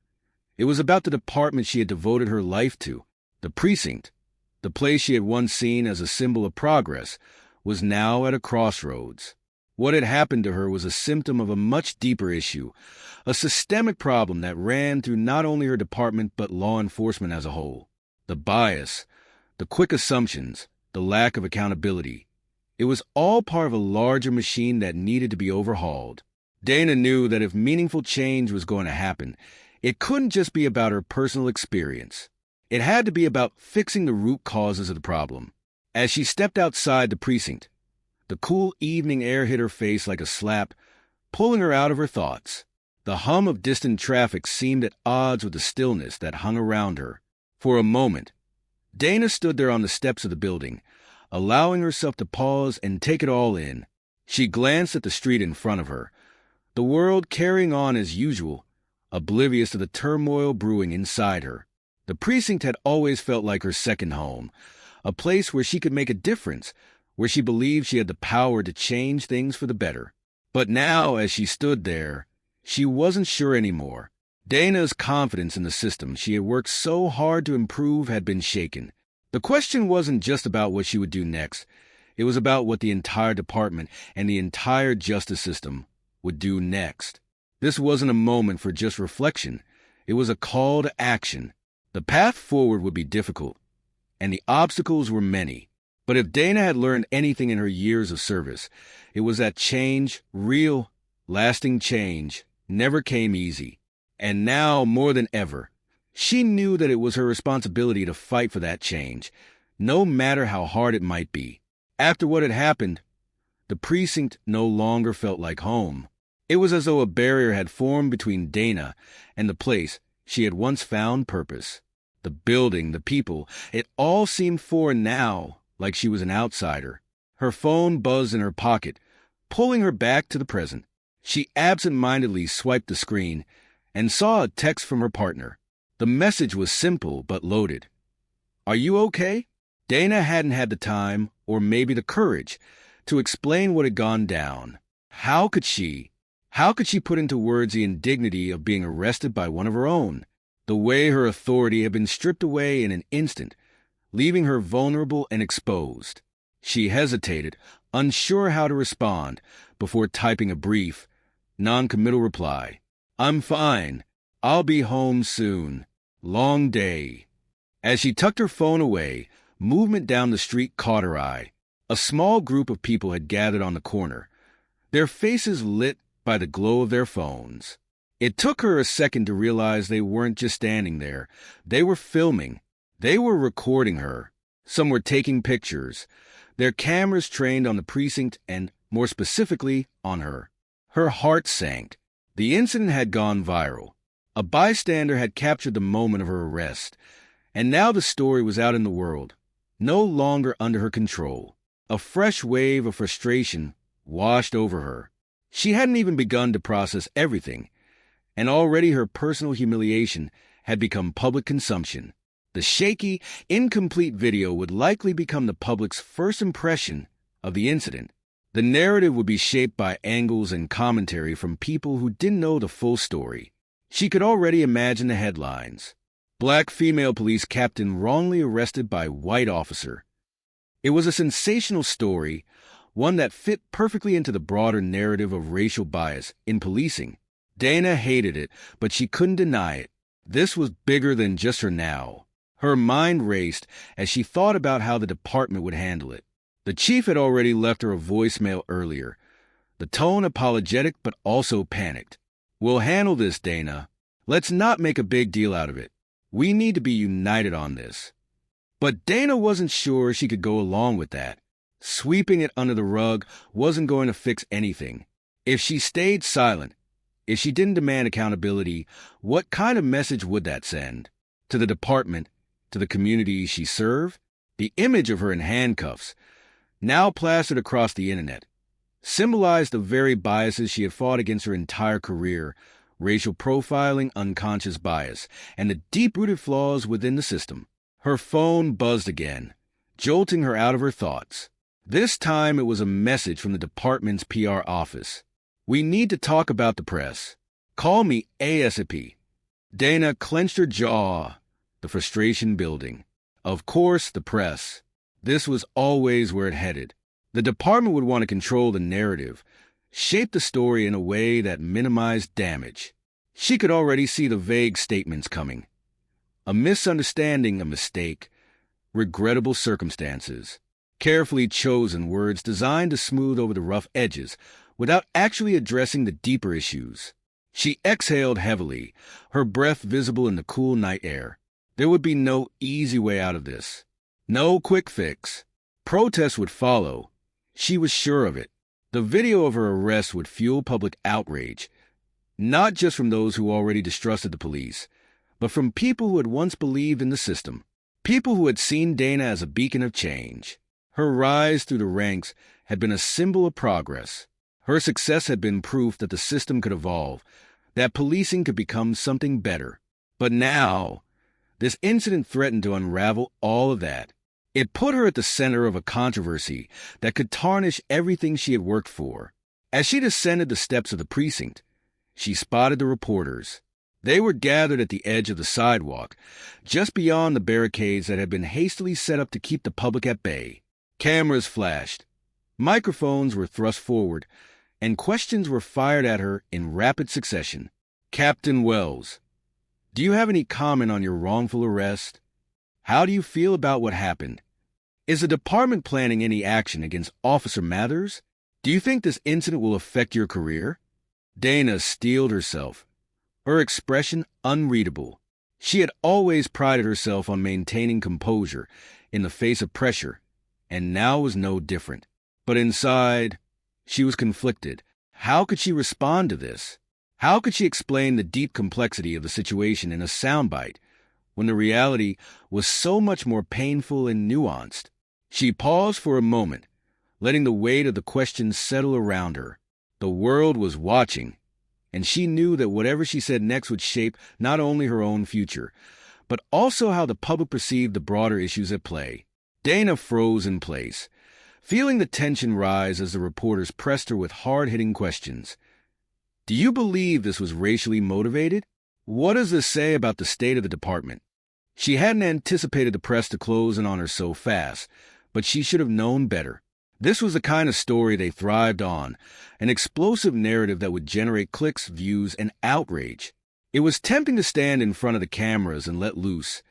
Speaker 1: It was about the department she had devoted her life to. The precinct, the place she had once seen as a symbol of progress, was now at a crossroads. What had happened to her was a symptom of a much deeper issue, a systemic problem that ran through not only her department but law enforcement as a whole. The bias, the quick assumptions, the lack of accountability. It was all part of a larger machine that needed to be overhauled. Dana knew that if meaningful change was going to happen, it couldn't just be about her personal experience. It had to be about fixing the root causes of the problem. As she stepped outside the precinct, the cool evening air hit her face like a slap, pulling her out of her thoughts. The hum of distant traffic seemed at odds with the stillness that hung around her. For a moment, Dana stood there on the steps of the building, allowing herself to pause and take it all in. She glanced at the street in front of her, the world carrying on as usual, oblivious to the turmoil brewing inside her. The precinct had always felt like her second home, a place where she could make a difference, where she believed she had the power to change things for the better. But now, as she stood there, she wasn't sure anymore. Dana's confidence in the system she had worked so hard to improve had been shaken. The question wasn't just about what she would do next. It was about what the entire department and the entire justice system would do next. This wasn't a moment for just reflection. It was a call to action. The path forward would be difficult, and the obstacles were many. But if Dana had learned anything in her years of service, it was that change, real, lasting change, never came easy. And now, more than ever, she knew that it was her responsibility to fight for that change, no matter how hard it might be. After what had happened, the precinct no longer felt like home. It was as though a barrier had formed between Dana and the place she had once found purpose. The building, the people, it all seemed foreign now, like she was an outsider. Her phone buzzed in her pocket, pulling her back to the present. She absent-mindedly swiped the screen and saw a text from her partner. The message was simple but loaded. "Are you okay?" Dana hadn't had the time, or maybe the courage, to explain what had gone down. How could she put into words the indignity of being arrested by one of her own? The way her authority had been stripped away in an instant, leaving her vulnerable and exposed. She hesitated, unsure how to respond, before typing a brief, non-committal reply. "I'm fine. I'll be home soon. Long day." As she tucked her phone away, movement down the street caught her eye. A small group of people had gathered on the corner, their faces lit by the glow of their phones. It took her a second to realize they weren't just standing there. They were filming. They were recording her. Some were taking pictures, their cameras trained on the precinct and, more specifically, on her. Her heart sank. The incident had gone viral. A bystander had captured the moment of her arrest, and now the story was out in the world, no longer under her control. A fresh wave of frustration washed over her. She hadn't even begun to process everything, and already her personal humiliation had become public consumption. The shaky, incomplete video would likely become the public's first impression of the incident. The narrative would be shaped by angles and commentary from people who didn't know the full story. She could already imagine the headlines. Black female police captain wrongly arrested by white officer. It was a sensational story, one that fit perfectly into the broader narrative of racial bias in policing. Dana hated it, but she couldn't deny it. This was bigger than just her now. Her mind raced as she thought about how the department would handle it. The chief had already left her a voicemail earlier, the tone apologetic but also panicked. "We'll handle this, Dana. Let's not make a big deal out of it. We need to be united on this." But Dana wasn't sure she could go along with that. Sweeping it under the rug wasn't going to fix anything. If she stayed silent, if she didn't demand accountability, what kind of message would that send? To the department, to the community she served? The image of her in handcuffs, now plastered across the internet, symbolized the very biases she had fought against her entire career: racial profiling, unconscious bias, and the deep-rooted flaws within the system. Her phone buzzed again, jolting her out of her thoughts. This time it was a message from the department's PR office. "We need to talk about the press. Call me ASAP." Dana clenched her jaw, the frustration building. Of course, the press. This was always where it headed. The department would want to control the narrative, shape the story in a way that minimized damage. She could already see the vague statements coming. A misunderstanding, a mistake, regrettable circumstances. Carefully chosen words designed to smooth over the rough edges without actually addressing the deeper issues. She exhaled heavily, her breath visible in the cool night air. There would be no easy way out of this. No quick fix. Protests would follow. She was sure of it. The video of her arrest would fuel public outrage, not just from those who already distrusted the police, but from people who had once believed in the system, people who had seen Dana as a beacon of change. Her rise through the ranks had been a symbol of progress. Her success had been proof that the system could evolve, that policing could become something better. But now, this incident threatened to unravel all of that. It put her at the center of a controversy that could tarnish everything she had worked for. As she descended the steps of the precinct, she spotted the reporters. They were gathered at the edge of the sidewalk, just beyond the barricades that had been hastily set up to keep the public at bay. Cameras flashed, microphones were thrust forward, and questions were fired at her in rapid succession. "Captain Wells, do you have any comment on your wrongful arrest? How do you feel about what happened? Is the department planning any action against Officer Mathers? Do you think this incident will affect your career?" Dana steeled herself, her expression unreadable. She had always prided herself on maintaining composure in the face of pressure, and now was no different. But inside, she was conflicted. How could she respond to this? How could she explain the deep complexity of the situation in a soundbite when the reality was so much more painful and nuanced? She paused for a moment, letting the weight of the questions settle around her. The world was watching, and she knew that whatever she said next would shape not only her own future, but also how the public perceived the broader issues at play. Dana froze in place, feeling the tension rise as the reporters pressed her with hard-hitting questions. "Do you believe this was racially motivated? What does this say about the state of the department?" She hadn't anticipated the press to close in on her so fast, but she should have known better. This was the kind of story they thrived on, an explosive narrative that would generate clicks, views, and outrage. It was tempting to stand in front of the cameras and let loose,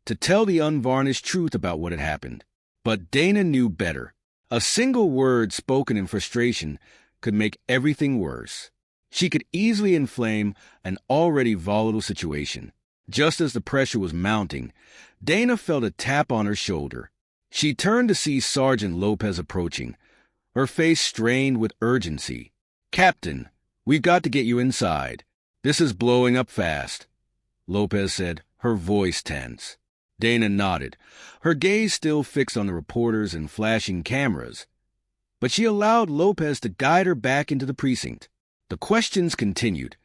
Speaker 1: to tell the unvarnished truth about what had happened. But Dana knew better. A single word spoken in frustration could make everything worse. She could easily inflame an already volatile situation. Just as the pressure was mounting, Dana felt a tap on her shoulder. She turned to see Sergeant Lopez approaching, her face strained with urgency. "Captain, we've got to get you inside. This is blowing up fast," Lopez said, her voice tense. Dana nodded, her gaze still fixed on the reporters and flashing cameras. But she allowed Lopez to guide her back into the precinct. The questions continued,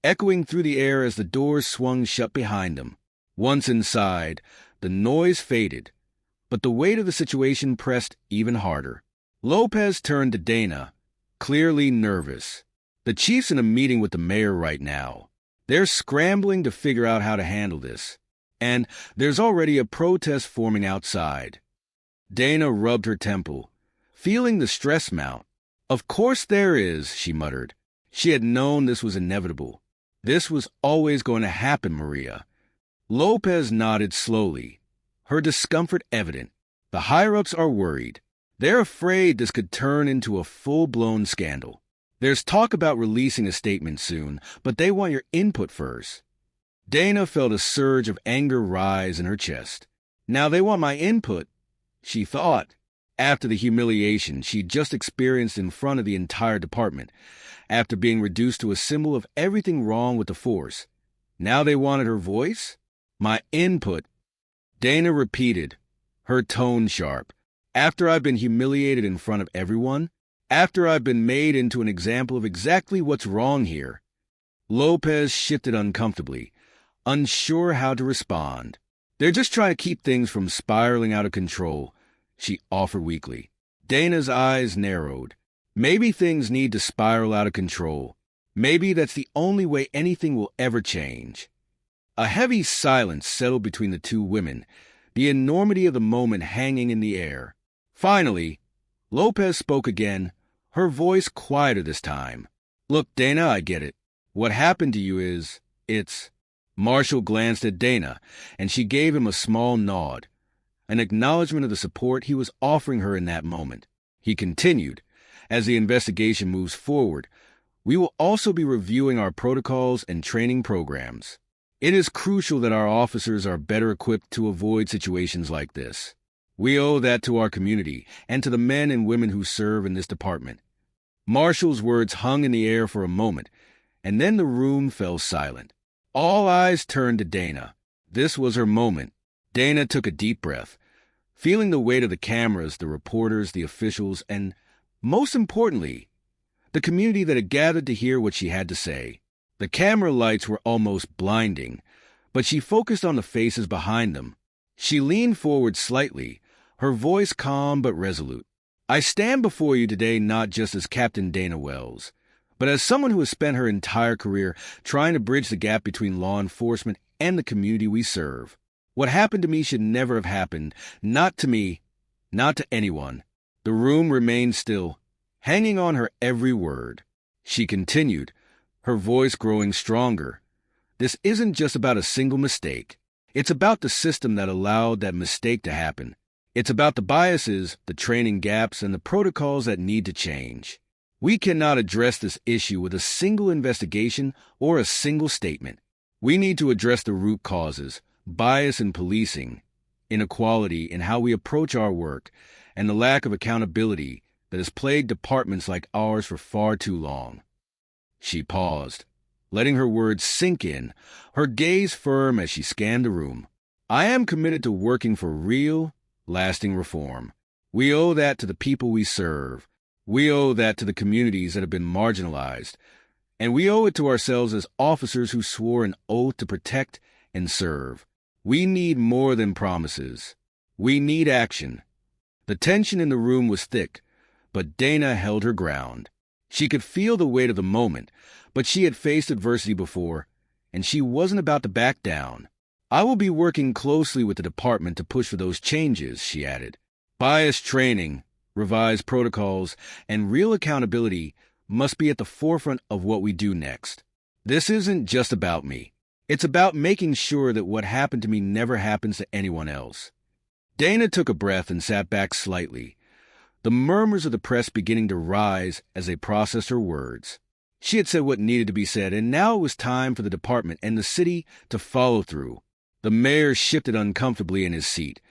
Speaker 1: echoing through the air as the doors swung shut behind them. Once inside, the noise faded, but the weight of the situation pressed even harder. Lopez turned to Dana, clearly nervous. "The chief's in a meeting with the mayor right now. They're scrambling to figure out how to handle this. And there's already a protest forming outside." Dana rubbed her temple, feeling the stress mount. "Of course there is," she muttered. She had known this was inevitable. This was always going to happen, Maria. Lopez nodded slowly, her discomfort evident. "The higher-ups are worried. They're afraid this could turn into a full-blown scandal. There's talk about releasing a statement soon, but they want your input first." Dana felt a surge of anger rise in her chest. Now they want my input, she thought, after the humiliation she'd just experienced in front of the entire department, after being reduced to a symbol of everything wrong with the force. Now they wanted her voice? My input. Dana repeated, her tone sharp. After I've been humiliated in front of everyone? After I've been made into an example of exactly what's wrong here? Lopez shifted uncomfortably, unsure how to respond. They're just trying to keep things from spiraling out of control, she offered weakly. Dana's eyes narrowed. Maybe things need to spiral out of control. Maybe that's the only way anything will ever change. A heavy silence settled between the two women, the enormity of the moment hanging in the air. Finally, Lopez spoke again, her voice quieter this time. "Look, Dana, I get it. What happened to you it's—" Marshall glanced at Dana, and she gave him a small nod, an acknowledgement of the support he was offering her in that moment. He continued, "As the investigation moves forward, we will also be reviewing our protocols and training programs. It is crucial that our officers are better equipped to avoid situations like this. We owe that to our community and to the men and women who serve in this department." Marshall's words hung in the air for a moment, and then the room fell silent. All eyes turned to Dana. This was her moment. Dana took a deep breath, feeling the weight of the cameras, the reporters, the officials, and, most importantly, the community that had gathered to hear what she had to say. The camera lights were almost blinding, but she focused on the faces behind them. She leaned forward slightly, her voice calm but resolute. "I stand before you today not just as Captain Dana Wells, but as someone who has spent her entire career trying to bridge the gap between law enforcement and the community we serve. What happened to me should never have happened, not to me, not to anyone." The room remained still, hanging on her every word. She continued, her voice growing stronger. "This isn't just about a single mistake. It's about the system that allowed that mistake to happen. It's about the biases, the training gaps, and the protocols that need to change. We cannot address this issue with a single investigation or a single statement. We need to address the root causes, bias in policing, inequality in how we approach our work, and the lack of accountability that has plagued departments like ours for far too long." She paused, letting her words sink in, her gaze firm as she scanned the room. "I am committed to working for real, lasting reform. We owe that to the people we serve. We owe that to the communities that have been marginalized. And we owe it to ourselves as officers who swore an oath to protect and serve. We need more than promises. We need action." The tension in the room was thick, but Dana held her ground. She could feel the weight of the moment, but she had faced adversity before, and she wasn't about to back down. "I will be working closely with the department to push for those changes," she added. "Bias training, revised protocols, and real accountability must be at the forefront of what we do next. This isn't just about me. It's about making sure that what happened to me never happens to anyone else." Dana took a breath and sat back slightly, the murmurs of the press beginning to rise as they processed her words. She had said what needed to be said, and now it was time for the department and the city to follow through. The mayor shifted uncomfortably in his seat,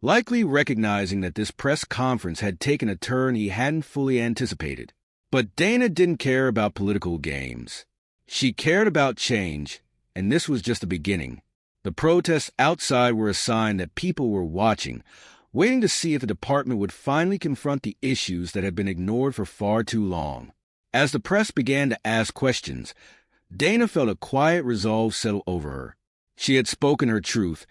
Speaker 1: likely recognizing that this press conference had taken a turn he hadn't fully anticipated. But Dana didn't care about political games. She cared about change, and this was just the beginning. The protests outside were a sign that people were watching, waiting to see if the department would finally confront the issues that had been ignored for far too long. As the press began to ask questions, Dana felt a quiet resolve settle over her. She had spoken her truth,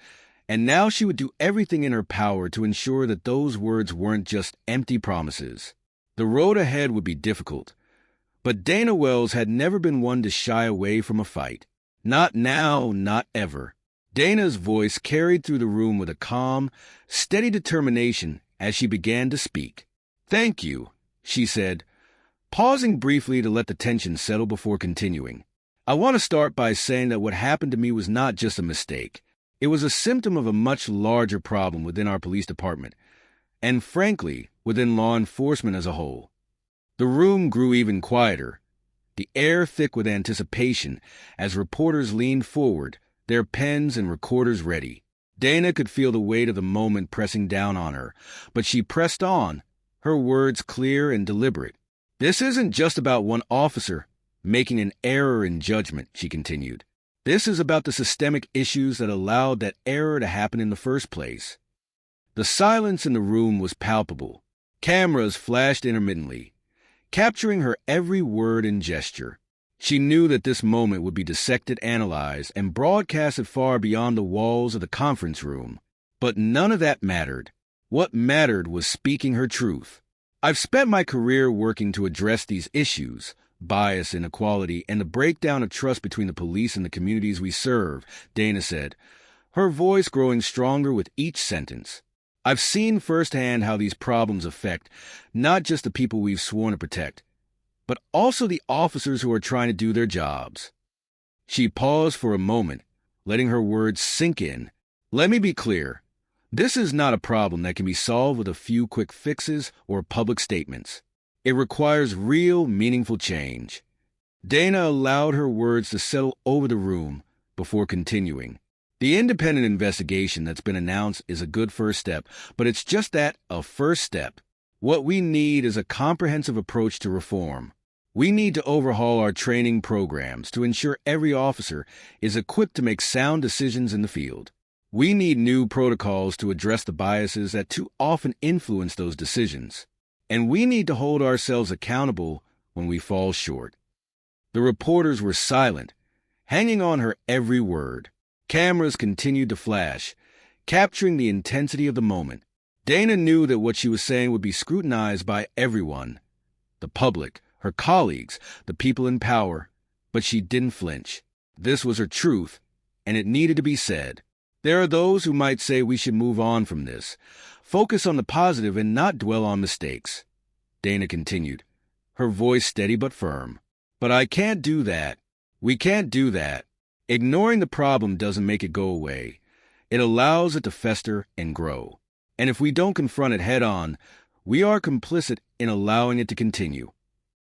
Speaker 1: and now she would do everything in her power to ensure that those words weren't just empty promises. The road ahead would be difficult, but Dana Wells had never been one to shy away from a fight. Not now, not ever. Dana's voice carried through the room with a calm, steady determination as she began to speak. "Thank you," she said, pausing briefly to let the tension settle before continuing. "I want to start by saying that what happened to me was not just a mistake. It was a symptom of a much larger problem within our police department, and frankly, within law enforcement as a whole." The room grew even quieter, the air thick with anticipation as reporters leaned forward, their pens and recorders ready. Dana could feel the weight of the moment pressing down on her, but she pressed on, her words clear and deliberate. "This isn't just about one officer making an error in judgment," she continued. "This is about the systemic issues that allowed that error to happen in the first place." The silence in the room was palpable. Cameras flashed intermittently, capturing her every word and gesture. She knew that this moment would be dissected, analyzed, and broadcasted far beyond the walls of the conference room. But none of that mattered. What mattered was speaking her truth. I've spent my career working to address these issues, bias, inequality, and the breakdown of trust between the police and the communities we serve, Dana said, her voice growing stronger with each sentence. I've seen firsthand how these problems affect not just the people we've sworn to protect, but also the officers who are trying to do their jobs. She paused for a moment, letting her words sink in. Let me be clear. This is not a problem that can be solved with a few quick fixes or public statements. It requires real, meaningful change. Dana allowed her words to settle over the room before continuing. The independent investigation that's been announced is a good first step, but it's just that, a first step. What we need is a comprehensive approach to reform. We need to overhaul our training programs to ensure every officer is equipped to make sound decisions in the field. We need new protocols to address the biases that too often influence those decisions. And we need to hold ourselves accountable when we fall short. The reporters were silent, hanging on her every word. Cameras continued to flash, capturing the intensity of the moment. Dana knew that what she was saying would be scrutinized by everyone. The public, her colleagues, the people in power. But she didn't flinch. This was her truth, and it needed to be said. There are those who might say we should move on from this, focus on the positive and not dwell on mistakes. Dana continued, her voice steady but firm. But I can't do that. We can't do that. Ignoring the problem doesn't make it go away. It allows it to fester and grow. And if we don't confront it head on, we are complicit in allowing it to continue.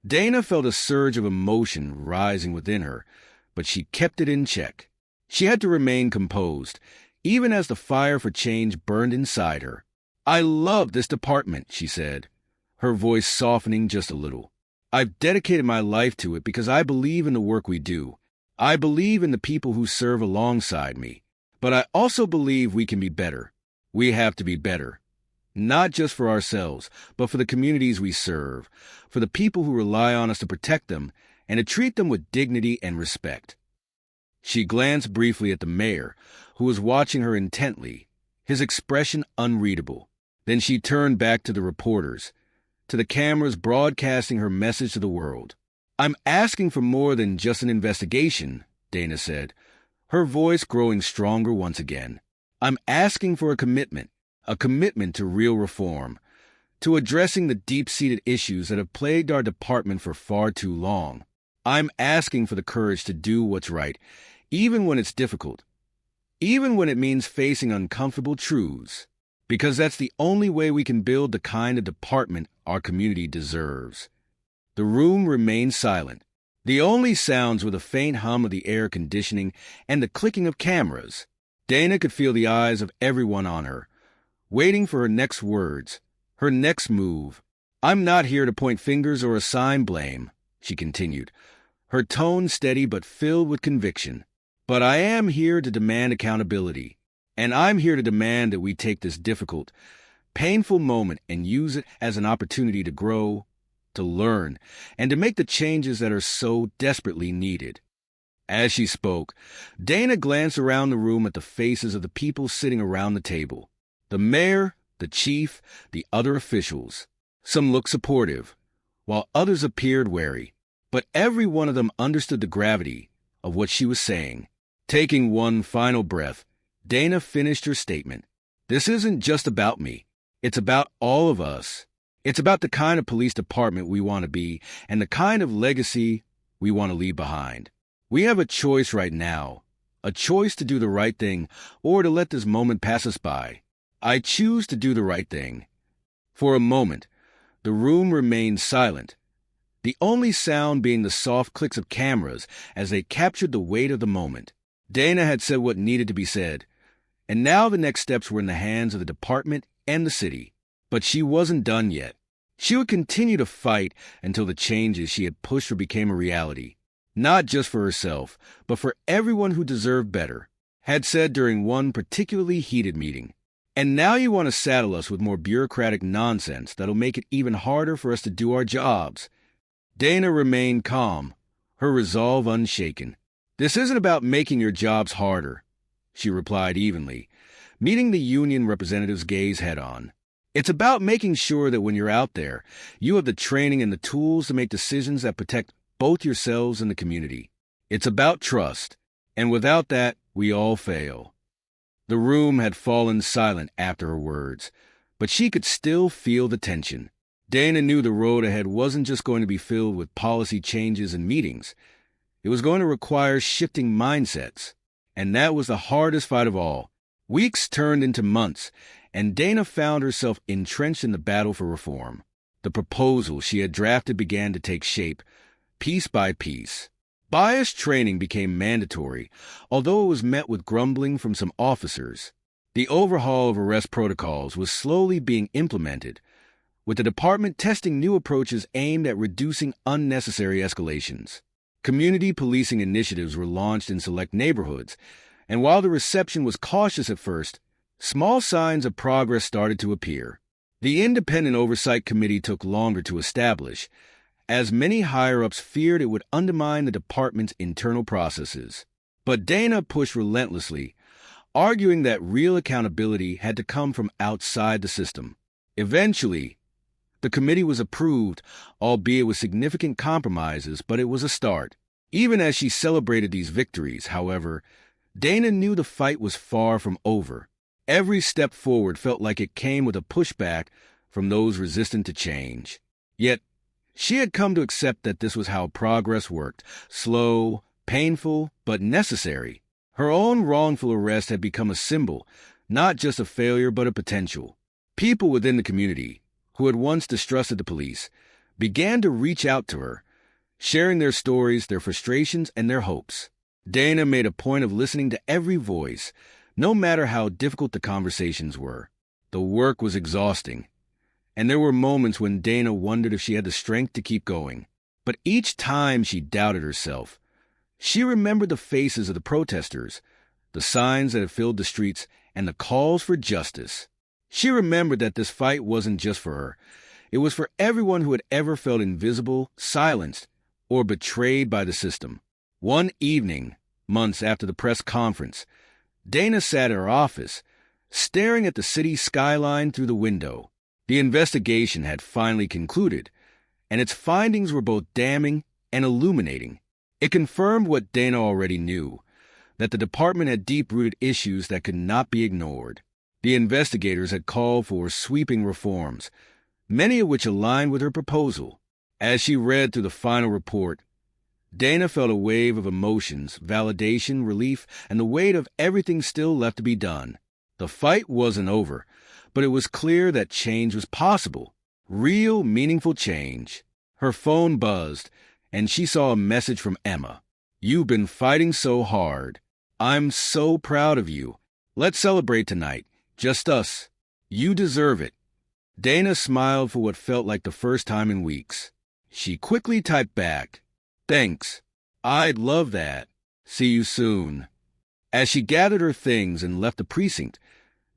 Speaker 1: Dana felt a surge of emotion rising within her, but she kept it in check. She had to remain composed, even as the fire for change burned inside her. I love this department, she said, her voice softening just a little. I've dedicated my life to it because I believe in the work we do. I believe in the people who serve alongside me. But I also believe we can be better. We have to be better. Not just for ourselves, but for the communities we serve, for the people who rely on us to protect them and to treat them with dignity and respect. She glanced briefly at the mayor, who was watching her intently, his expression unreadable. Then she turned back to the reporters, to the cameras broadcasting her message to the world. I'm asking for more than just an investigation, Dana said, her voice growing stronger once again. I'm asking for a commitment to real reform, to addressing the deep-seated issues that have plagued our department for far too long. I'm asking for the courage to do what's right, even when it's difficult, even when it means facing uncomfortable truths, because that's the only way we can build the kind of department our community deserves. The room remained silent. The only sounds were the faint hum of the air conditioning and the clicking of cameras. Dana could feel the eyes of everyone on her, waiting for her next words, her next move. I'm not here to point fingers or assign blame, she continued, her tone steady but filled with conviction. But I am here to demand accountability, and I'm here to demand that we take this difficult, painful moment and use it as an opportunity to grow, to learn, and to make the changes that are so desperately needed. As she spoke, Dana glanced around the room at the faces of the people sitting around the table. The mayor, the chief, the other officials. Some looked supportive, while others appeared wary. But every one of them understood the gravity of what she was saying. Taking one final breath, Dana finished her statement. This isn't just about me. It's about all of us. It's about the kind of police department we want to be and the kind of legacy we want to leave behind. We have a choice right now, a choice to do the right thing or to let this moment pass us by. I choose to do the right thing. For a moment, the room remained silent, the only sound being the soft clicks of cameras as they captured the weight of the moment. Dana had said what needed to be said, and now the next steps were in the hands of the department and the city. But she wasn't done yet. She would continue to fight until the changes she had pushed for became a reality, not just for herself, but for everyone who deserved better, had said during one particularly heated meeting. And now you want to saddle us with more bureaucratic nonsense that'll make it even harder for us to do our jobs. Dana remained calm, her resolve unshaken. This isn't about making your jobs harder, she replied evenly, meeting the union representative's gaze head-on. It's about making sure that when you're out there, you have the training and the tools to make decisions that protect both yourselves and the community. It's about trust, and without that, we all fail. The room had fallen silent after her words, but she could still feel the tension. Dana knew the road ahead wasn't just going to be filled with policy changes and meetings. It was going to require shifting mindsets, and that was the hardest fight of all. Weeks turned into months, and Dana found herself entrenched in the battle for reform. The proposal she had drafted began to take shape, piece by piece. Bias training became mandatory, although it was met with grumbling from some officers. The overhaul of arrest protocols was slowly being implemented, with the department testing new approaches aimed at reducing unnecessary escalations. Community policing initiatives were launched in select neighborhoods, and while the reception was cautious at first, small signs of progress started to appear. The Independent Oversight Committee took longer to establish, as many higher-ups feared it would undermine the department's internal processes. But Dana pushed relentlessly, arguing that real accountability had to come from outside the system. Eventually, the committee was approved, albeit with significant compromises, but it was a start. Even as she celebrated these victories, however, Dana knew the fight was far from over. Every step forward felt like it came with a pushback from those resistant to change. Yet, she had come to accept that this was how progress worked: slow, painful, but necessary. Her own wrongful arrest had become a symbol, not just a failure but a potential. People within the community, who had once distrusted the police, began to reach out to her, sharing their stories, their frustrations, and their hopes. Dana made a point of listening to every voice, no matter how difficult the conversations were. The work was exhausting, and there were moments when Dana wondered if she had the strength to keep going. But each time she doubted herself, she remembered the faces of the protesters, the signs that had filled the streets, and the calls for justice. She remembered that this fight wasn't just for her. It was for everyone who had ever felt invisible, silenced, or betrayed by the system. One evening, months after the press conference, Dana sat in her office, staring at the city skyline through the window. The investigation had finally concluded, and its findings were both damning and illuminating. It confirmed what Dana already knew, that the department had deep-rooted issues that could not be ignored. The investigators had called for sweeping reforms, many of which aligned with her proposal. As she read through the final report, Dana felt a wave of emotions, validation, relief, and the weight of everything still left to be done. The fight wasn't over, but it was clear that change was possible. Real, meaningful change. Her phone buzzed, and she saw a message from Emma. "You've been fighting so hard. I'm so proud of you. Let's celebrate tonight. Just us. You deserve it." Dana smiled for what felt like the first time in weeks. She quickly typed back, "Thanks. I'd love that. See you soon." As she gathered her things and left the precinct,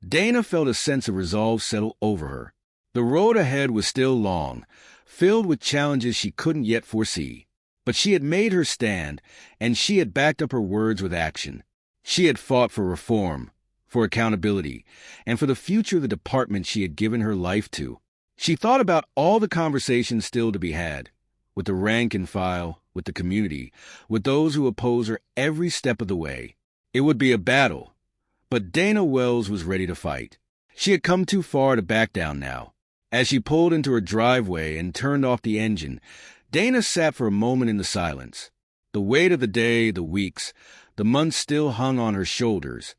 Speaker 1: Dana felt a sense of resolve settle over her. The road ahead was still long, filled with challenges she couldn't yet foresee. But she had made her stand, and she had backed up her words with action. She had fought for reform, for accountability, and for the future of the department she had given her life to. She thought about all the conversations still to be had, with the rank and file, with the community, with those who oppose her every step of the way. It would be a battle, but Dana Wells was ready to fight. She had come too far to back down now. As she pulled into her driveway and turned off the engine, Dana sat for a moment in the silence. The weight of the day, the weeks, the months still hung on her shoulders.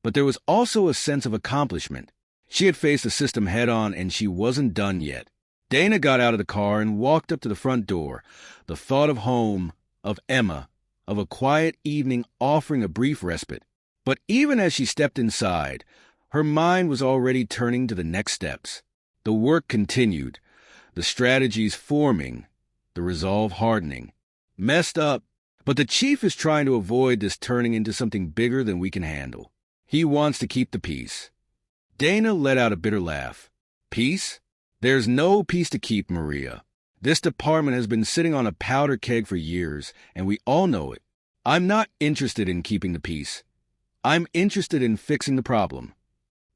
Speaker 1: But there was also a sense of accomplishment. She had faced the system head-on, and she wasn't done yet. Dana got out of the car and walked up to the front door. The thought of home, of Emma, of a quiet evening offering a brief respite. But even as she stepped inside, her mind was already turning to the next steps. The work continued, the strategies forming, the resolve hardening. Messed up, but the chief is trying to avoid this turning into something bigger than we can handle. He wants to keep the peace. Dana let out a bitter laugh. Peace? There's no peace to keep, Maria. This department has been sitting on a powder keg for years, and we all know it. I'm not interested in keeping the peace. I'm interested in fixing the problem.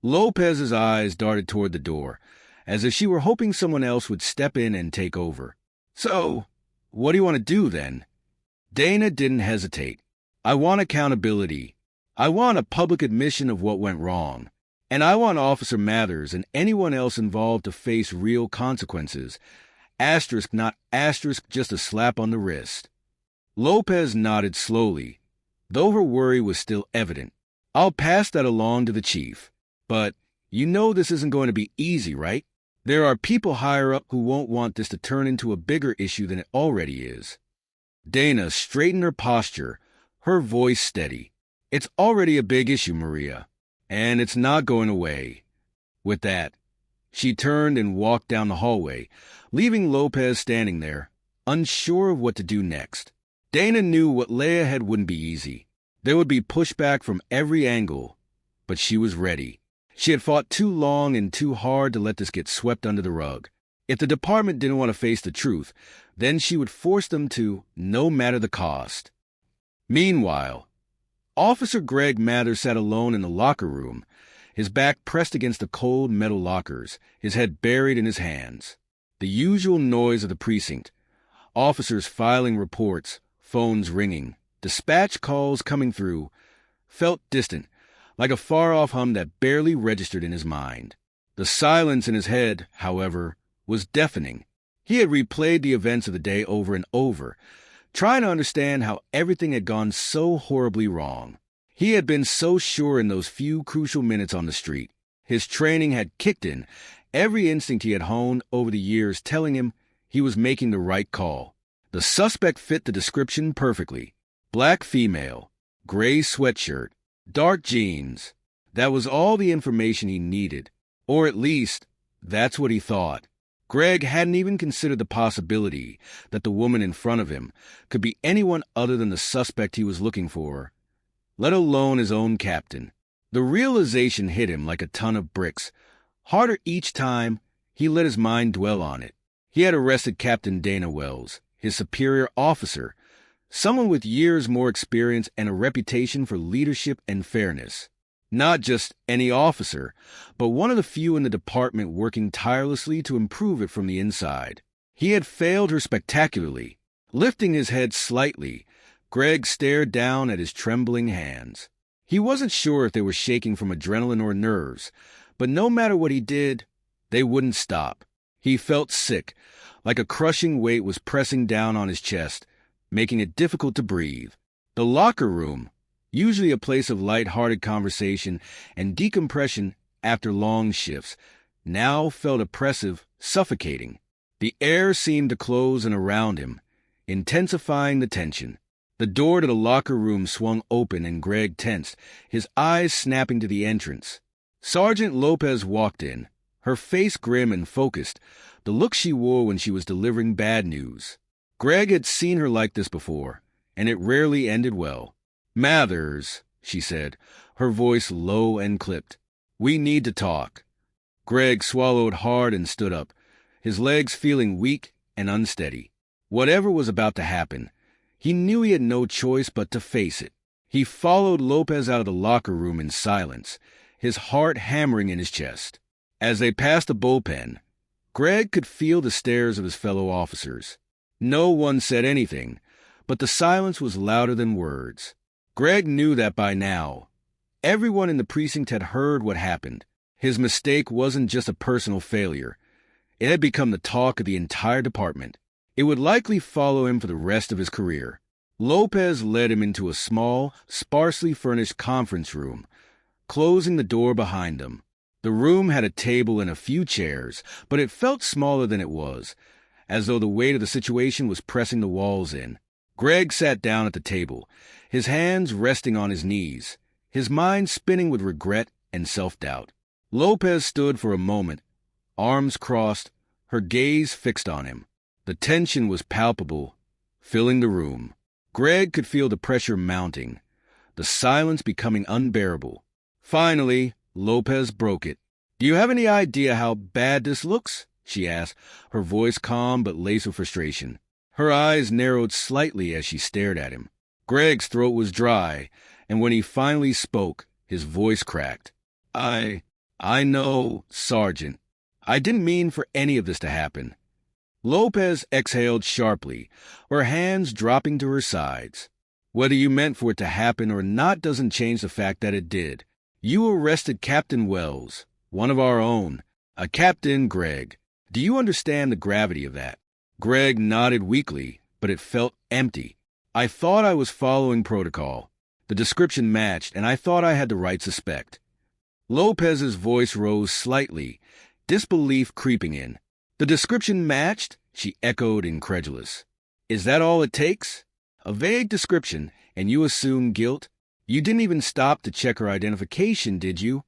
Speaker 1: Lopez's eyes darted toward the door, as if she were hoping someone else would step in and take over. So, what do you want to do then? Dana didn't hesitate. I want accountability. I want a public admission of what went wrong. And I want Officer Mathers and anyone else involved to face real consequences. Asterisk, not asterisk, just a slap on the wrist. Lopez nodded slowly, though her worry was still evident. I'll pass that along to the chief. But you know this isn't going to be easy, right? There are people higher up who won't want this to turn into a bigger issue than it already is. Dana straightened her posture, her voice steady. It's already a big issue, Maria, and it's not going away. With that, she turned and walked down the hallway, leaving Lopez standing there, unsure of what to do next. Dana knew what lay ahead wouldn't be easy. There would be pushback from every angle, but she was ready. She had fought too long and too hard to let this get swept under the rug. If the department didn't want to face the truth, then she would force them to, no matter the cost. Meanwhile, Officer Greg Mathers sat alone in the locker room, his back pressed against the cold metal lockers, his head buried in his hands. The usual noise of the precinct, officers filing reports, phones ringing, dispatch calls coming through, felt distant, like a far-off hum that barely registered in his mind. The silence in his head, however, was deafening. He had replayed the events of the day over and over, trying to understand how everything had gone so horribly wrong. He had been so sure in those few crucial minutes on the street. His training had kicked in, every instinct he had honed over the years telling him he was making the right call. The suspect fit the description perfectly. Black female, gray sweatshirt, dark jeans. That was all the information he needed. Or at least, that's what he thought. Greg hadn't even considered the possibility that the woman in front of him could be anyone other than the suspect he was looking for, let alone his own captain. The realization hit him like a ton of bricks. Harder each time he let his mind dwell on it. He had arrested Captain Dana Wells, his superior officer, someone with years more experience and a reputation for leadership and fairness. Not just any officer, but one of the few in the department working tirelessly to improve it from the inside. He had failed her spectacularly. Lifting his head slightly, Greg stared down at his trembling hands. He wasn't sure if they were shaking from adrenaline or nerves, but no matter what he did, they wouldn't stop. He felt sick, like a crushing weight was pressing down on his chest, making it difficult to breathe. The locker room, usually a place of light-hearted conversation and decompression after long shifts, now felt oppressive, suffocating. The air seemed to close in around him, intensifying the tension. The door to the locker room swung open and Greg tensed, his eyes snapping to the entrance. Sergeant Lopez walked in, her face grim and focused, the look she wore when she was delivering bad news. Greg had seen her like this before, and it rarely ended well. "Mathers," she said, her voice low and clipped. "We need to talk." Greg swallowed hard and stood up, his legs feeling weak and unsteady. Whatever was about to happen, he knew he had no choice but to face it. He followed Lopez out of the locker room in silence, his heart hammering in his chest. As they passed the bullpen, Greg could feel the stares of his fellow officers. No one said anything, but the silence was louder than words. Greg knew that by now. Everyone in the precinct had heard what happened. His mistake wasn't just a personal failure. It had become the talk of the entire department. It would likely follow him for the rest of his career. Lopez led him into a small, sparsely furnished conference room, closing the door behind them. The room had a table and a few chairs, but it felt smaller than it was, as though the weight of the situation was pressing the walls in. Greg sat down at the table, his hands resting on his knees, his mind spinning with regret and self-doubt. Lopez stood for a moment, arms crossed, her gaze fixed on him. The tension was palpable, filling the room. Greg could feel the pressure mounting, the silence becoming unbearable. Finally, Lopez broke it. "Do you have any idea how bad this looks?" she asked, her voice calm but laced with frustration. Her eyes narrowed slightly as she stared at him. Greg's throat was dry, and when he finally spoke, his voice cracked. I I know, Sergeant. I didn't mean for any of this to happen. Lopez exhaled sharply, her hands dropping to her sides. Whether you meant for it to happen or not doesn't change the fact that it did. You arrested Captain Wells, one of our own, a Captain Gregg. Do you understand the gravity of that? Gregg nodded weakly, but it felt empty. I thought I was following protocol. The description matched, and I thought I had the right suspect. Lopez's voice rose slightly, disbelief creeping in. The description matched? She echoed, incredulous. Is that all it takes? A vague description, and you assume guilt? You didn't even stop to check her identification, did you?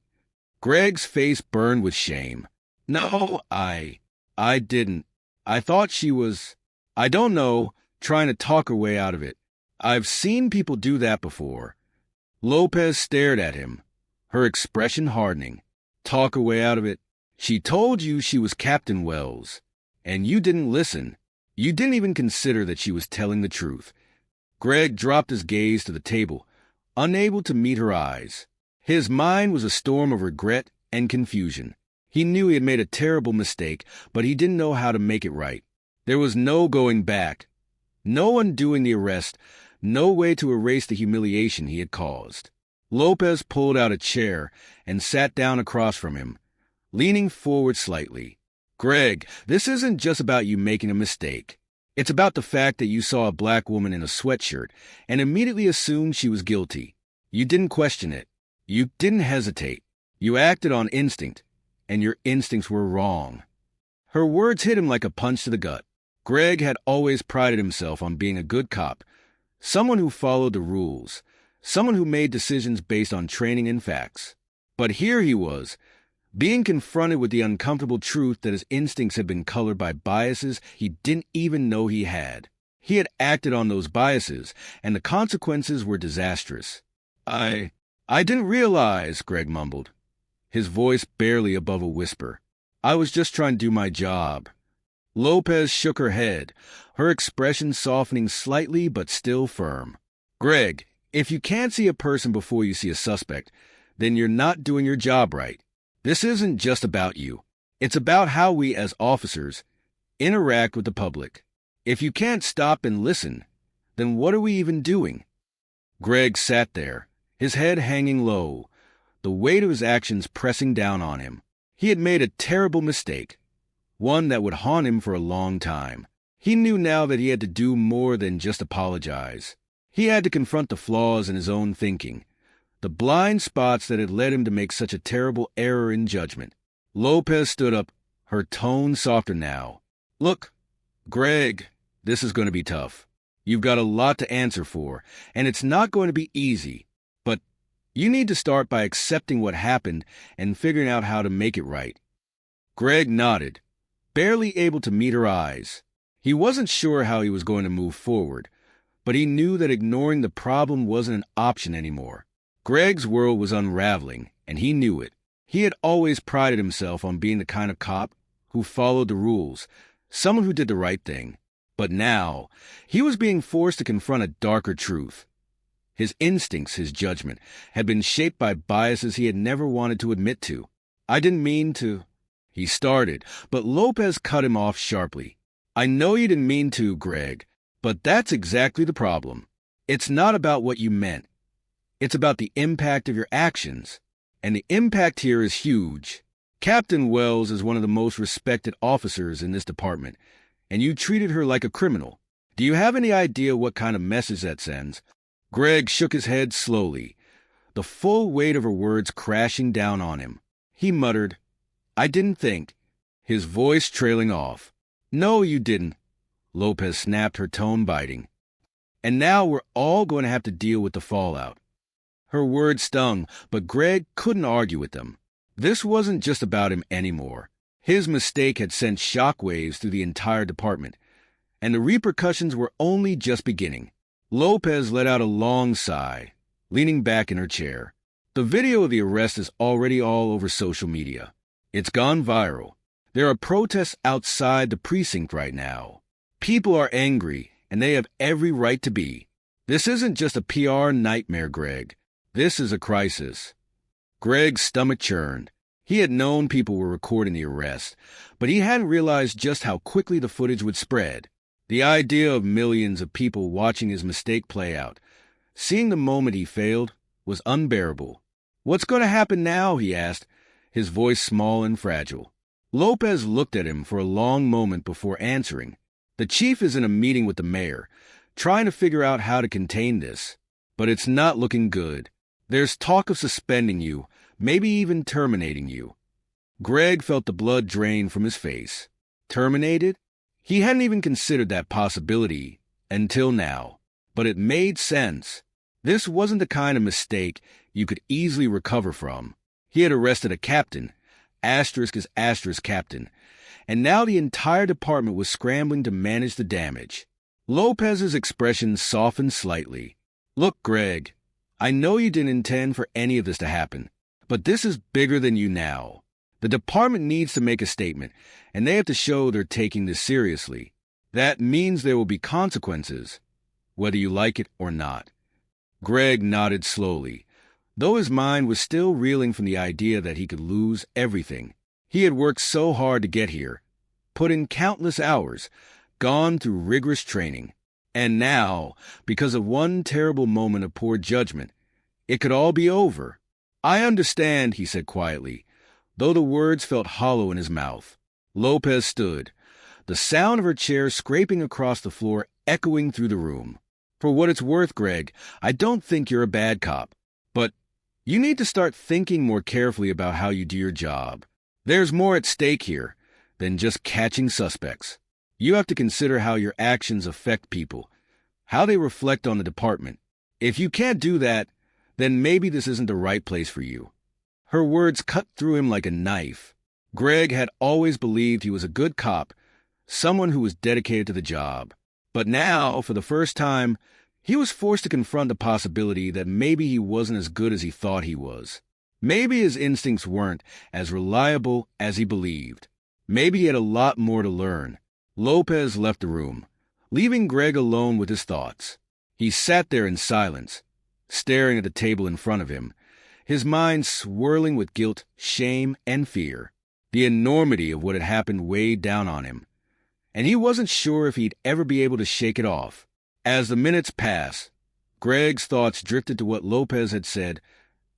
Speaker 1: Gregg's face burned with shame. No, I didn't. I thought she was, I don't know, trying to talk her way out of it. I've seen people do that before. Lopez stared at him, her expression hardening. Talk her way out of it? She told you she was Captain Wells, and you didn't listen. You didn't even consider that she was telling the truth. Gregg dropped his gaze to the table, unable to meet her eyes. His mind was a storm of regret and confusion. He knew he had made a terrible mistake, but he didn't know how to make it right. There was no going back, no undoing the arrest, no way to erase the humiliation he had caused. Lopez pulled out a chair and sat down across from him, leaning forward slightly. Gregg, this isn't just about you making a mistake. It's about the fact that you saw a black woman in a sweatshirt and immediately assumed she was guilty. You didn't question it. You didn't hesitate. You acted on instinct, and your instincts were wrong. Her words hit him like a punch to the gut. Gregg had always prided himself on being a good cop, someone who followed the rules, someone who made decisions based on training and facts. But here he was, being confronted with the uncomfortable truth that his instincts had been colored by biases he didn't even know he had. He had acted on those biases, and the consequences were disastrous. I didn't realize, Gregg mumbled, his voice barely above a whisper. I was just trying to do my job. Lopez shook her head, her expression softening slightly but still firm. Gregg, if you can't see a person before you see a suspect, then you're not doing your job right. This isn't just about you. It's about how we as officers interact with the public. If you can't stop and listen, then what are we even doing? Gregg sat there, his head hanging low, the weight of his actions pressing down on him. He had made a terrible mistake, one that would haunt him for a long time. He knew now that he had to do more than just apologize. He had to confront the flaws in his own thinking, the blind spots that had led him to make such a terrible error in judgment. Lopez stood up, her tone softer now. Look, Gregg, this is going to be tough. You've got a lot to answer for, and it's not going to be easy. But you need to start by accepting what happened and figuring out how to make it right. Gregg nodded, barely able to meet her eyes. He wasn't sure how he was going to move forward, but he knew that ignoring the problem wasn't an option anymore. Gregg's world was unraveling, and he knew it. He had always prided himself on being the kind of cop who followed the rules, someone who did the right thing. But now, he was being forced to confront a darker truth. His instincts, his judgment, had been shaped by biases he had never wanted to admit to. I didn't mean to... He started, but Lopez cut him off sharply. I know you didn't mean to, Gregg, but that's exactly the problem. It's not about what you meant. It's about the impact of your actions. And the impact here is huge. Captain Wells is one of the most respected officers in this department, and you treated her like a criminal. Do you have any idea what kind of message that sends? Gregg shook his head slowly, the full weight of her words crashing down on him. He muttered, I didn't think, his voice trailing off. No, you didn't, Lopez snapped, her tone biting. And now we're all going to have to deal with the fallout. Her words stung, but Gregg couldn't argue with them. This wasn't just about him anymore. His mistake had sent shockwaves through the entire department, and the repercussions were only just beginning. Lopez let out a long sigh, leaning back in her chair. The video of the arrest is already all over social media. It's gone viral. There are protests outside the precinct right now. People are angry, and they have every right to be. This isn't just a PR nightmare, Gregg. This is a crisis. Gregg's stomach churned. He had known people were recording the arrest, but he hadn't realized just how quickly the footage would spread. The idea of millions of people watching his mistake play out, seeing the moment he failed, was unbearable. "What's going to happen now?" he asked, his voice small and fragile. Lopez looked at him for a long moment before answering. "The chief is in a meeting with the mayor, trying to figure out how to contain this. But it's not looking good. There's talk of suspending you, maybe even terminating you." Greg felt the blood drain from his face. Terminated? He hadn't even considered that possibility until now. But it made sense. This wasn't the kind of mistake you could easily recover from. He had arrested a captain, asterisk is asterisk captain, and now the entire department was scrambling to manage the damage. Lopez's expression softened slightly. "Look, Greg, I know you didn't intend for any of this to happen, but this is bigger than you now. The department needs to make a statement, and they have to show they're taking this seriously. That means there will be consequences, whether you like it or not." Greg nodded slowly, though his mind was still reeling from the idea that he could lose everything. He had worked so hard to get here, put in countless hours, gone through rigorous training. And now, because of one terrible moment of poor judgment, it could all be over. "I understand," he said quietly, though the words felt hollow in his mouth. Lopez stood, the sound of her chair scraping across the floor echoing through the room. "For what it's worth, Greg, I don't think you're a bad cop. But you need to start thinking more carefully about how you do your job. There's more at stake here than just catching suspects. You have to consider how your actions affect people, how they reflect on the department. If you can't do that, then maybe this isn't the right place for you." Her words cut through him like a knife. Greg had always believed he was a good cop, someone who was dedicated to the job. But now, for the first time, he was forced to confront the possibility that maybe he wasn't as good as he thought he was. Maybe his instincts weren't as reliable as he believed. Maybe he had a lot more to learn. Lopez left the room, leaving Greg alone with his thoughts. He sat there in silence, staring at the table in front of him, his mind swirling with guilt, shame, and fear. The enormity of what had happened weighed down on him, and he wasn't sure if he'd ever be able to shake it off. As the minutes passed, Greg's thoughts drifted to what Lopez had said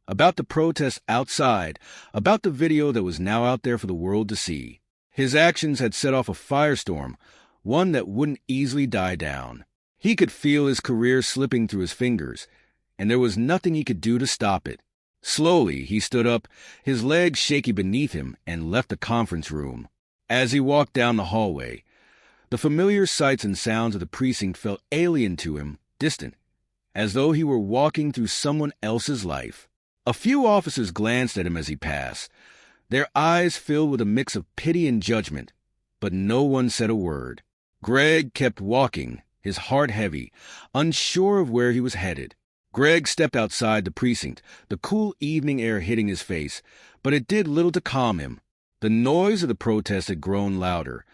Speaker 1: about the protests outside, about the video that was now out there for the world to see. His actions had set off a firestorm, one that wouldn't easily die down. He could feel his career slipping through his fingers, and there was nothing he could do to stop it. Slowly, he stood up, his legs shaky beneath him, and left the conference room. As he walked down the hallway, the familiar sights and sounds of the precinct felt alien to him, distant, as though he were walking through someone else's life. A few officers glanced at him as he passed, their eyes filled with a mix of pity and judgment, but no one said a word. Greg kept walking, his heart heavy, unsure of where he was headed. Greg stepped outside the precinct, the cool evening air hitting his face, but it did little to calm him. The noise of the protest had grown louder,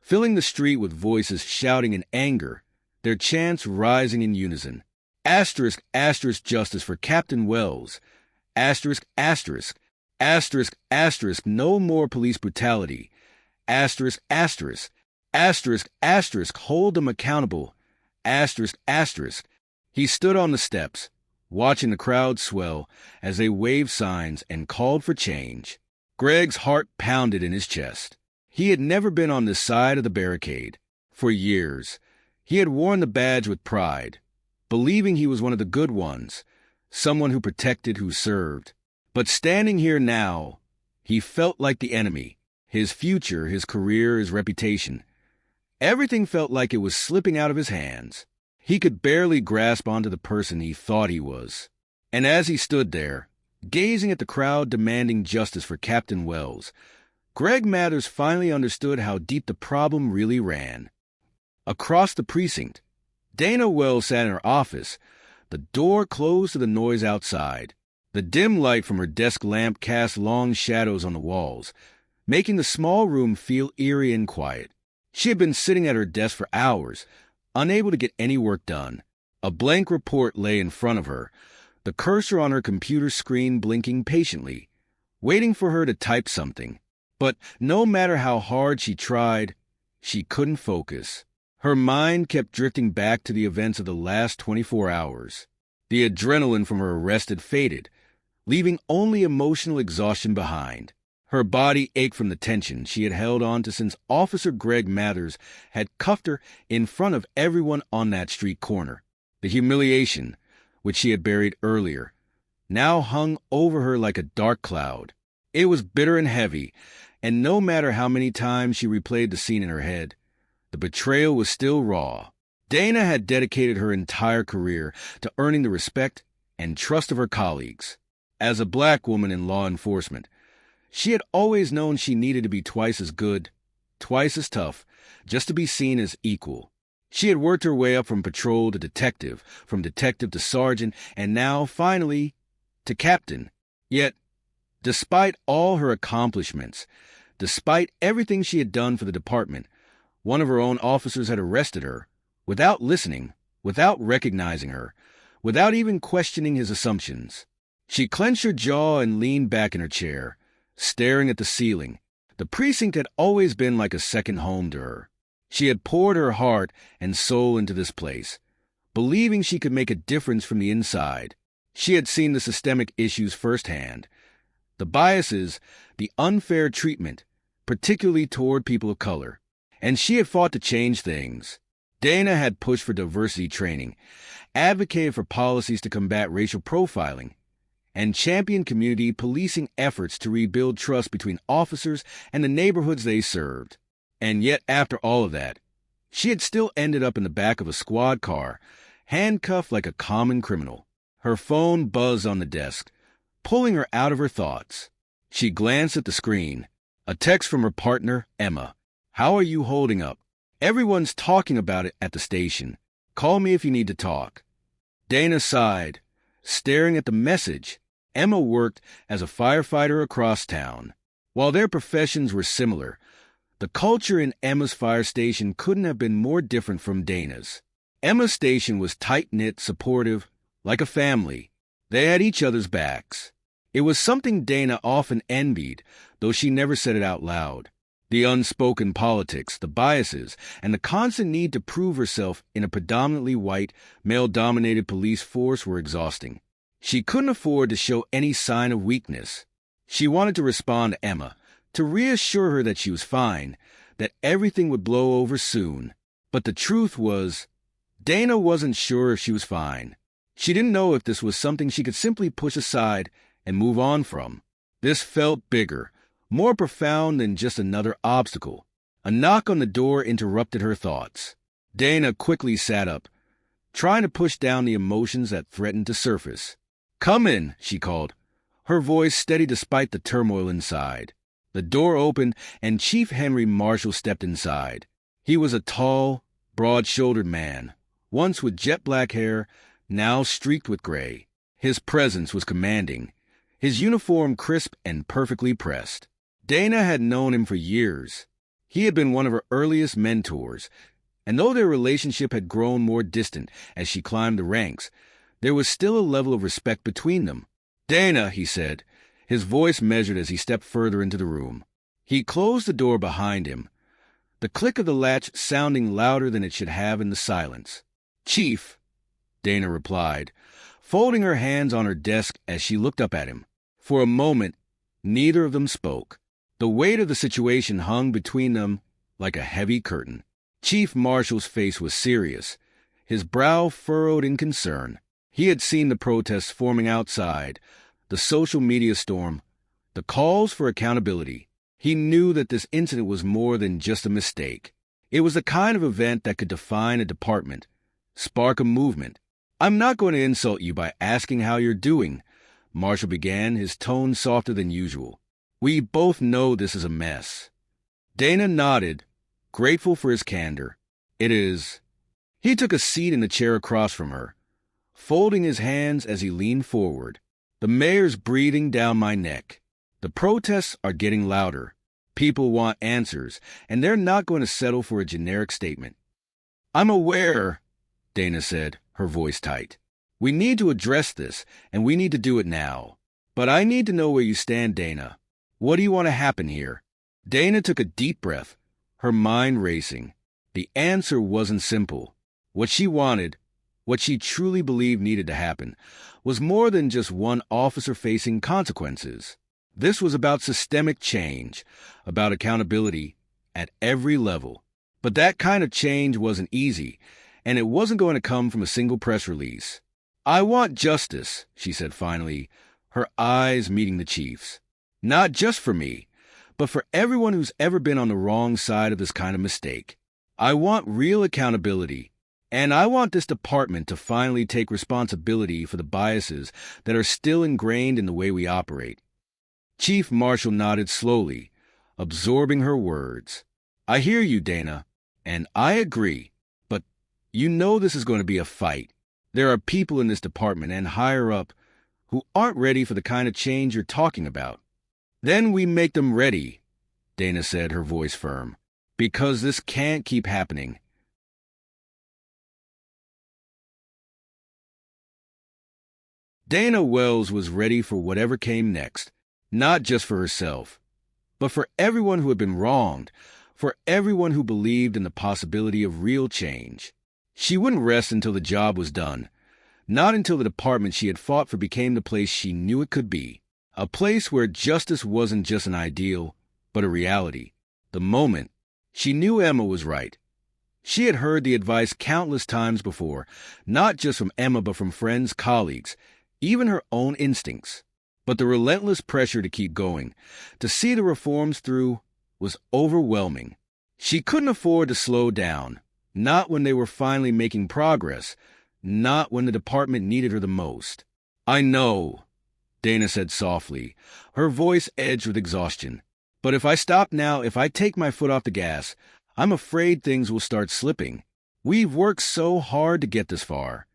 Speaker 1: filling the street with voices shouting in anger, their chants rising in unison. Asterisk, asterisk justice for Captain Wells. Asterisk, asterisk. Asterisk, asterisk, no more police brutality. Asterisk, asterisk. Asterisk, asterisk, hold them accountable. Asterisk, asterisk. He stood on the steps, watching the crowd swell as they waved signs and called for change. Greg's heart pounded in his chest. He had never been on this side of the barricade. For years, he had worn the badge with pride, believing he was one of the good ones, someone who protected, who served. But standing here now, he felt like the enemy. His future, his career, his reputation. Everything felt like it was slipping out of his hands. He could barely grasp onto the person he thought he was. And as he stood there, gazing at the crowd demanding justice for Captain Wells, Greg Mathers finally understood how deep the problem really ran. Across the precinct, Dana Wells sat in her office, the door closed to the noise outside. The dim light from her desk lamp cast long shadows on the walls, making the small room feel eerie and quiet. She had been sitting at her desk for hours, unable to get any work done. A blank report lay in front of her, the cursor on her computer screen blinking patiently. waiting for her to type something. But no matter how hard she tried, she couldn't focus. Her mind kept drifting back to the events of the last 24 hours. The adrenaline from her arrest had faded, leaving only emotional exhaustion behind. Her body ached from the tension she had held on to since Officer Greg Mathers had cuffed her in front of everyone on that street corner. The humiliation, which she had buried earlier, now hung over her like a dark cloud. It was bitter and heavy, and no matter how many times she replayed the scene in her head, the betrayal was still raw. Dana had dedicated her entire career to earning the respect and trust of her colleagues. As a black woman in law enforcement, she had always known she needed to be twice as good, twice as tough, just to be seen as equal. She had worked her way up from patrol to detective, from detective to sergeant, and now, finally, to captain. Yet, despite all her accomplishments, despite everything she had done for the department, one of her own officers had arrested her, without listening, without recognizing her, without even questioning his assumptions. She clenched her jaw and leaned back in her chair, staring at the ceiling. The precinct had always been like a second home to her. She had poured her heart and soul into this place, believing she could make a difference from the inside. She had seen the systemic issues firsthand, the biases, the unfair treatment, particularly toward people of color, and she had fought to change things. Dana had pushed for diversity training, advocated for policies to combat racial profiling, and championed community policing efforts to rebuild trust between officers and the neighborhoods they served. And yet, after all of that, she had still ended up in the back of a squad car, handcuffed like a common criminal. Her phone buzzed on the desk, pulling her out of her thoughts. She glanced at the screen. A text from her partner, Emma. "How are you holding up? Everyone's talking about it at the station. Call me if you need to talk." Dana sighed, staring at the message. Emma worked as a firefighter across town. While their professions were similar, the culture in Emma's fire station couldn't have been more different from Dana's. Emma's station was tight-knit, supportive, like a family. They had each other's backs. It was something Dana often envied, though she never said it out loud. The unspoken politics, the biases, and the constant need to prove herself in a predominantly white, male-dominated police force were exhausting. She couldn't afford to show any sign of weakness. She wanted to respond to Emma, to reassure her that she was fine, that everything would blow over soon. But the truth was, Dana wasn't sure if she was fine. She didn't know if this was something she could simply push aside and move on from. This felt bigger, more profound than just another obstacle. A knock on the door interrupted her thoughts. Dana quickly sat up, trying to push down the emotions that threatened to surface. "Come in," she called, her voice steady despite the turmoil inside. The door opened, and Chief Henry Marshall stepped inside. He was a tall, broad-shouldered man, once with jet-black hair, now streaked with gray. His presence was commanding, his uniform crisp and perfectly pressed. Dana had known him for years. He had been one of her earliest mentors, and though their relationship had grown more distant as she climbed the ranks, there was still a level of respect between them. "Dana," he said, his voice measured as he stepped further into the room. He closed the door behind him, the click of the latch sounding louder than it should have in the silence. "Chief," Dana replied, folding her hands on her desk as she looked up at him. For a moment, neither of them spoke. The weight of the situation hung between them like a heavy curtain. Chief Marshall's face was serious, his brow furrowed in concern. He had seen the protests forming outside, the social media storm, the calls for accountability. He knew that this incident was more than just a mistake. It was the kind of event that could define a department, spark a movement. "I'm not going to insult you by asking how you're doing," Marshall began, his tone softer than usual. "We both know this is a mess." Dana nodded, grateful for his candor. "It is." He took a seat in the chair across from her, folding his hands as he leaned forward. "The mayor's breathing down my neck. The protests are getting louder. People want answers, and they're not going to settle for a generic statement." "I'm aware," Dana said, her voice tight. "We need to address this, and we need to do it now." But I need to know where you stand, Dana. What do you want to happen here? Dana took a deep breath, her mind racing. The answer wasn't simple. What she wanted, what she truly believed needed to happen, was more than just one officer facing consequences. This was about systemic change, about accountability at every level. But that kind of change wasn't easy, and it wasn't going to come from a single press release. I want justice, she said finally, her eyes meeting the chief's. Not just for me, but for everyone who's ever been on the wrong side of this kind of mistake. I want real accountability, and I want this department to finally take responsibility for the biases that are still ingrained in the way we operate. Chief Marshal nodded slowly, absorbing her words. I hear you, Dana, and I agree, but you know this is going to be a fight. There are people in this department and higher up who aren't ready for the kind of change you're talking about. Then we make them ready, Dana said, her voice firm, because this can't keep happening. Dana Wells was ready for whatever came next, not just for herself, but for everyone who had been wronged, for everyone who believed in the possibility of real change. She wouldn't rest until the job was done, not until the department she had fought for became the place she knew it could be. A place where justice wasn't just an ideal, but a reality. The moment, she knew Emma was right. She had heard the advice countless times before, not just from Emma but from friends, colleagues, even her own instincts. But the relentless pressure to keep going, to see the reforms through, was overwhelming. She couldn't afford to slow down, not when they were finally making progress, not when the department needed her the most. I know, Dana said softly, her voice edged with exhaustion. But if I stop now, if I take my foot off the gas, I'm afraid things will start slipping. We've worked so hard to get this far.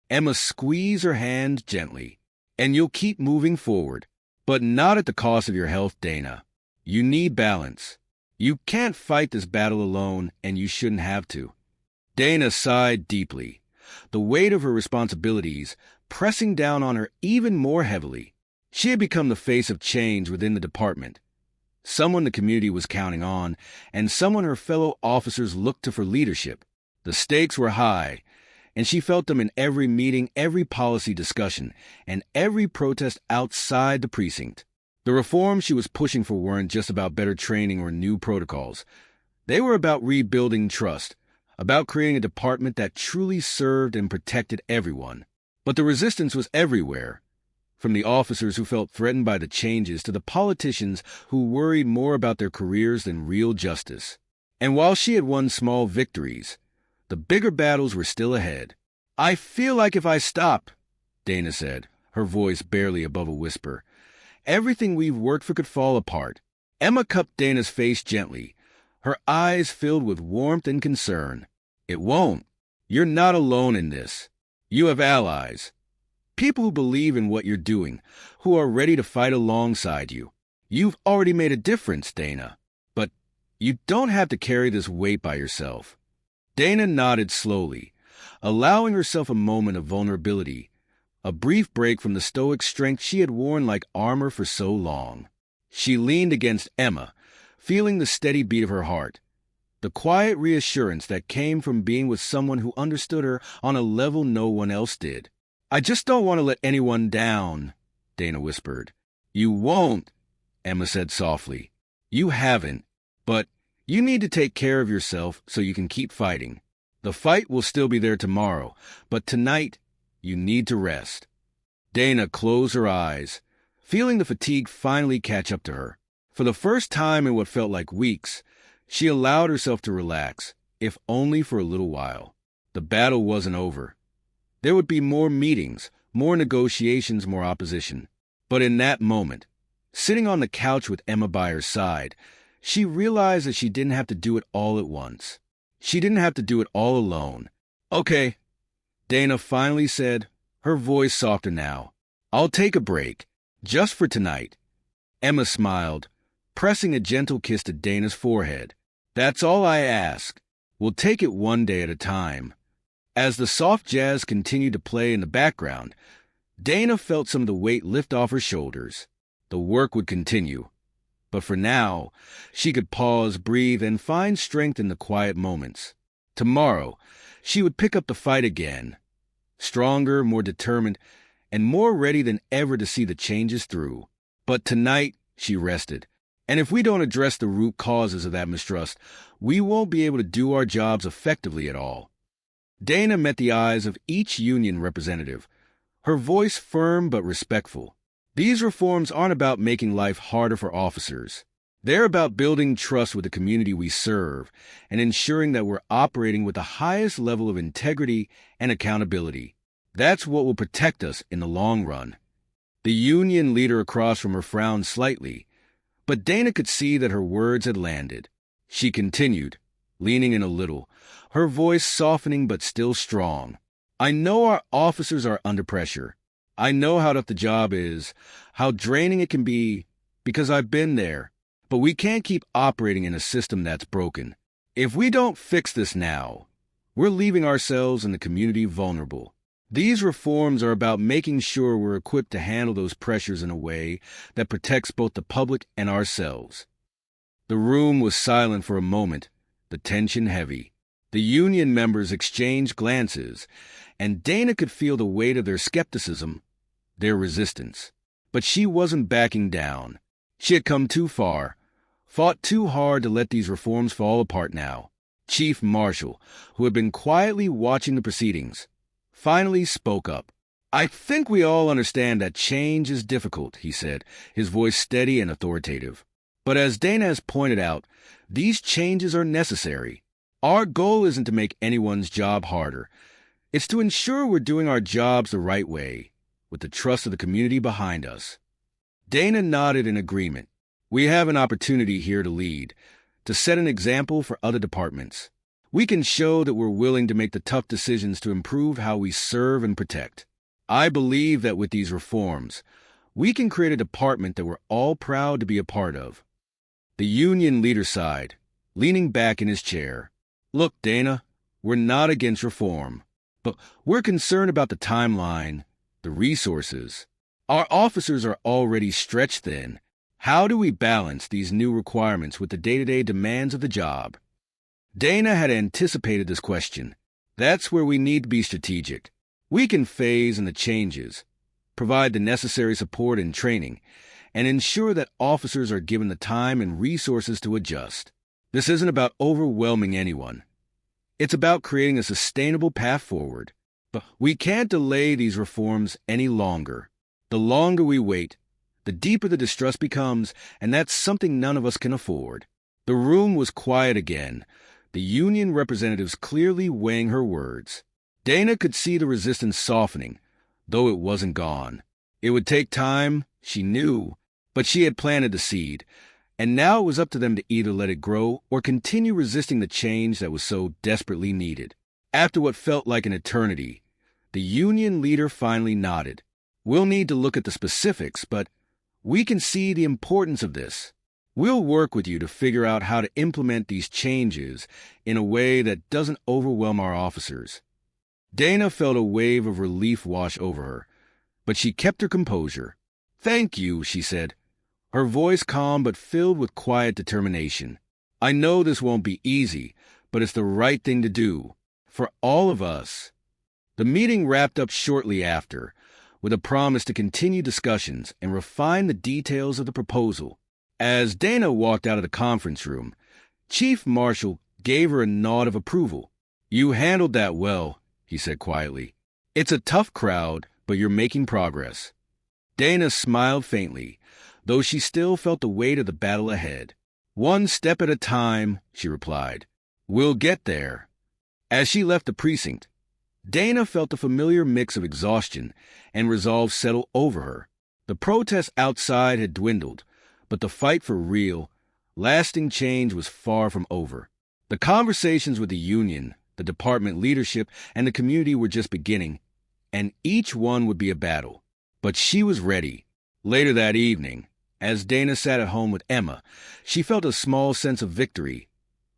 Speaker 1: Emma squeezed her hand gently. And you'll keep moving forward, but not at the cost of your health, Dana. You need balance. You can't fight this battle alone, and you shouldn't have to. Dana sighed deeply, the weight of her responsibilities pressing down on her even more heavily. She had become the face of change within the department, someone the community was counting on, and someone her fellow officers looked to for leadership. The stakes were high, and she felt them in every meeting, every policy discussion, and every protest outside the precinct. The reforms she was pushing for weren't just about better training or new protocols. They were about rebuilding trust, about creating a department that truly served and protected everyone. But the resistance was everywhere, from the officers who felt threatened by the changes to the politicians who worried more about their careers than real justice. And while she had won small victories, the bigger battles were still ahead. I feel like if I stop, Dana said, her voice barely above a whisper, everything we've worked for could fall apart. Emma cupped Dana's face gently, her eyes filled with warmth and concern. It won't. You're not alone in this. You have allies. People who believe in what you're doing, who are ready to fight alongside you. You've already made a difference, Dana. But you don't have to carry this weight by yourself. Dana nodded slowly, allowing herself a moment of vulnerability, a brief break from the stoic strength she had worn like armor for so long. She leaned against Emma, feeling the steady beat of her heart, the quiet reassurance that came from being with someone who understood her on a level no one else did. I just don't want to let anyone down, Dana whispered. You won't, Emma said softly. You haven't, but you need to take care of yourself so you can keep fighting. The fight will still be there tomorrow, but tonight you need to rest. Dana closed her eyes, feeling the fatigue finally catch up to her. For the first time in what felt like weeks, she allowed herself to relax, if only for a little while. The battle wasn't over. There would be more meetings, more negotiations, more opposition. But in that moment, sitting on the couch with Emma by her side, she realized that she didn't have to do it all at once. She didn't have to do it all alone. Okay, Dana finally said, her voice softer now. I'll take a break, just for tonight. Emma smiled, pressing a gentle kiss to Dana's forehead. That's all I ask. We'll take it one day at a time. As the soft jazz continued to play in the background, Dana felt some of the weight lift off her shoulders. The work would continue. But for now, she could pause, breathe, and find strength in the quiet moments. Tomorrow, she would pick up the fight again, stronger, more determined, and more ready than ever to see the changes through. But tonight, she rested. And if we don't address the root causes of that mistrust, we won't be able to do our jobs effectively at all. Dana met the eyes of each union representative, her voice firm but respectful. These reforms aren't about making life harder for officers. They're about building trust with the community we serve and ensuring that we're operating with the highest level of integrity and accountability. That's what will protect us in the long run. The union leader across from her frowned slightly, but Dana could see that her words had landed. She continued, leaning in a little, her voice softening but still strong. I know our officers are under pressure. I know how tough the job is, how draining it can be, because I've been there. But we can't keep operating in a system that's broken. If we don't fix this now, we're leaving ourselves and the community vulnerable. These reforms are about making sure we're equipped to handle those pressures in a way that protects both the public and ourselves. The room was silent for a moment, the tension heavy. The union members exchanged glances, and Dana could feel the weight of their skepticism, their resistance. But she wasn't backing down. She had come too far, fought too hard to let these reforms fall apart now. Chief Marshal, who had been quietly watching the proceedings, finally spoke up. I think we all understand that change is difficult, he said, his voice steady and authoritative. But as Dana has pointed out, these changes are necessary. Our goal isn't to make anyone's job harder. It's to ensure we're doing our jobs the right way, with the trust of the community behind us. Dana nodded in agreement. We have an opportunity here to lead, to set an example for other departments. We can show that we're willing to make the tough decisions to improve how we serve and protect. I believe that with these reforms, we can create a department that we're all proud to be a part of. The union leader sighed, leaning back in his chair. Look, Dana, we're not against reform, but we're concerned about the timeline, the resources. Our officers are already stretched thin. How do we balance these new requirements with the day-to-day demands of the job? Dana had anticipated this question. That's where we need to be strategic. We can phase in the changes, provide the necessary support and training, and ensure that officers are given the time and resources to adjust. This isn't about overwhelming anyone. It's about creating a sustainable path forward. But we can't delay these reforms any longer. The longer we wait, the deeper the distrust becomes, and that's something none of us can afford. The room was quiet again, the union representatives clearly weighing her words. Dana could see the resistance softening, though it wasn't gone. It would take time, she knew, but she had planted the seed, and now it was up to them to either let it grow or continue resisting the change that was so desperately needed. After what felt like an eternity, the union leader finally nodded. We'll need to look at the specifics, but we can see the importance of this. We'll work with you to figure out how to implement these changes in a way that doesn't overwhelm our officers. Dana felt a wave of relief wash over her, but she kept her composure. Thank you, she said, her voice calm but filled with quiet determination. I know this won't be easy, but it's the right thing to do, for all of us. The meeting wrapped up shortly after, with a promise to continue discussions and refine the details of the proposal. As Dana walked out of the conference room, Chief Marshal gave her a nod of approval. You handled that well, he said quietly. It's a tough crowd, but you're making progress. Dana smiled faintly, though she still felt the weight of the battle ahead. One step at a time, she replied. We'll get there. As she left the precinct, Dana felt the familiar mix of exhaustion and resolve settle over her. The protests outside had dwindled, but the fight for real, lasting change was far from over. The conversations with the union, the department leadership, and the community were just beginning, and each one would be a battle. But she was ready. Later that evening, as Dana sat at home with Emma, she felt a small sense of victory.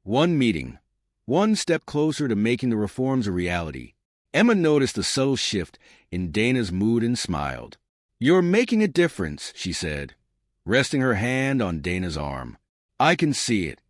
Speaker 1: One meeting, one step closer to making the reforms a reality. Emma noticed a subtle shift in Dana's mood and smiled. "You're making a difference," she said, resting her hand on Dana's arm. "I can see it.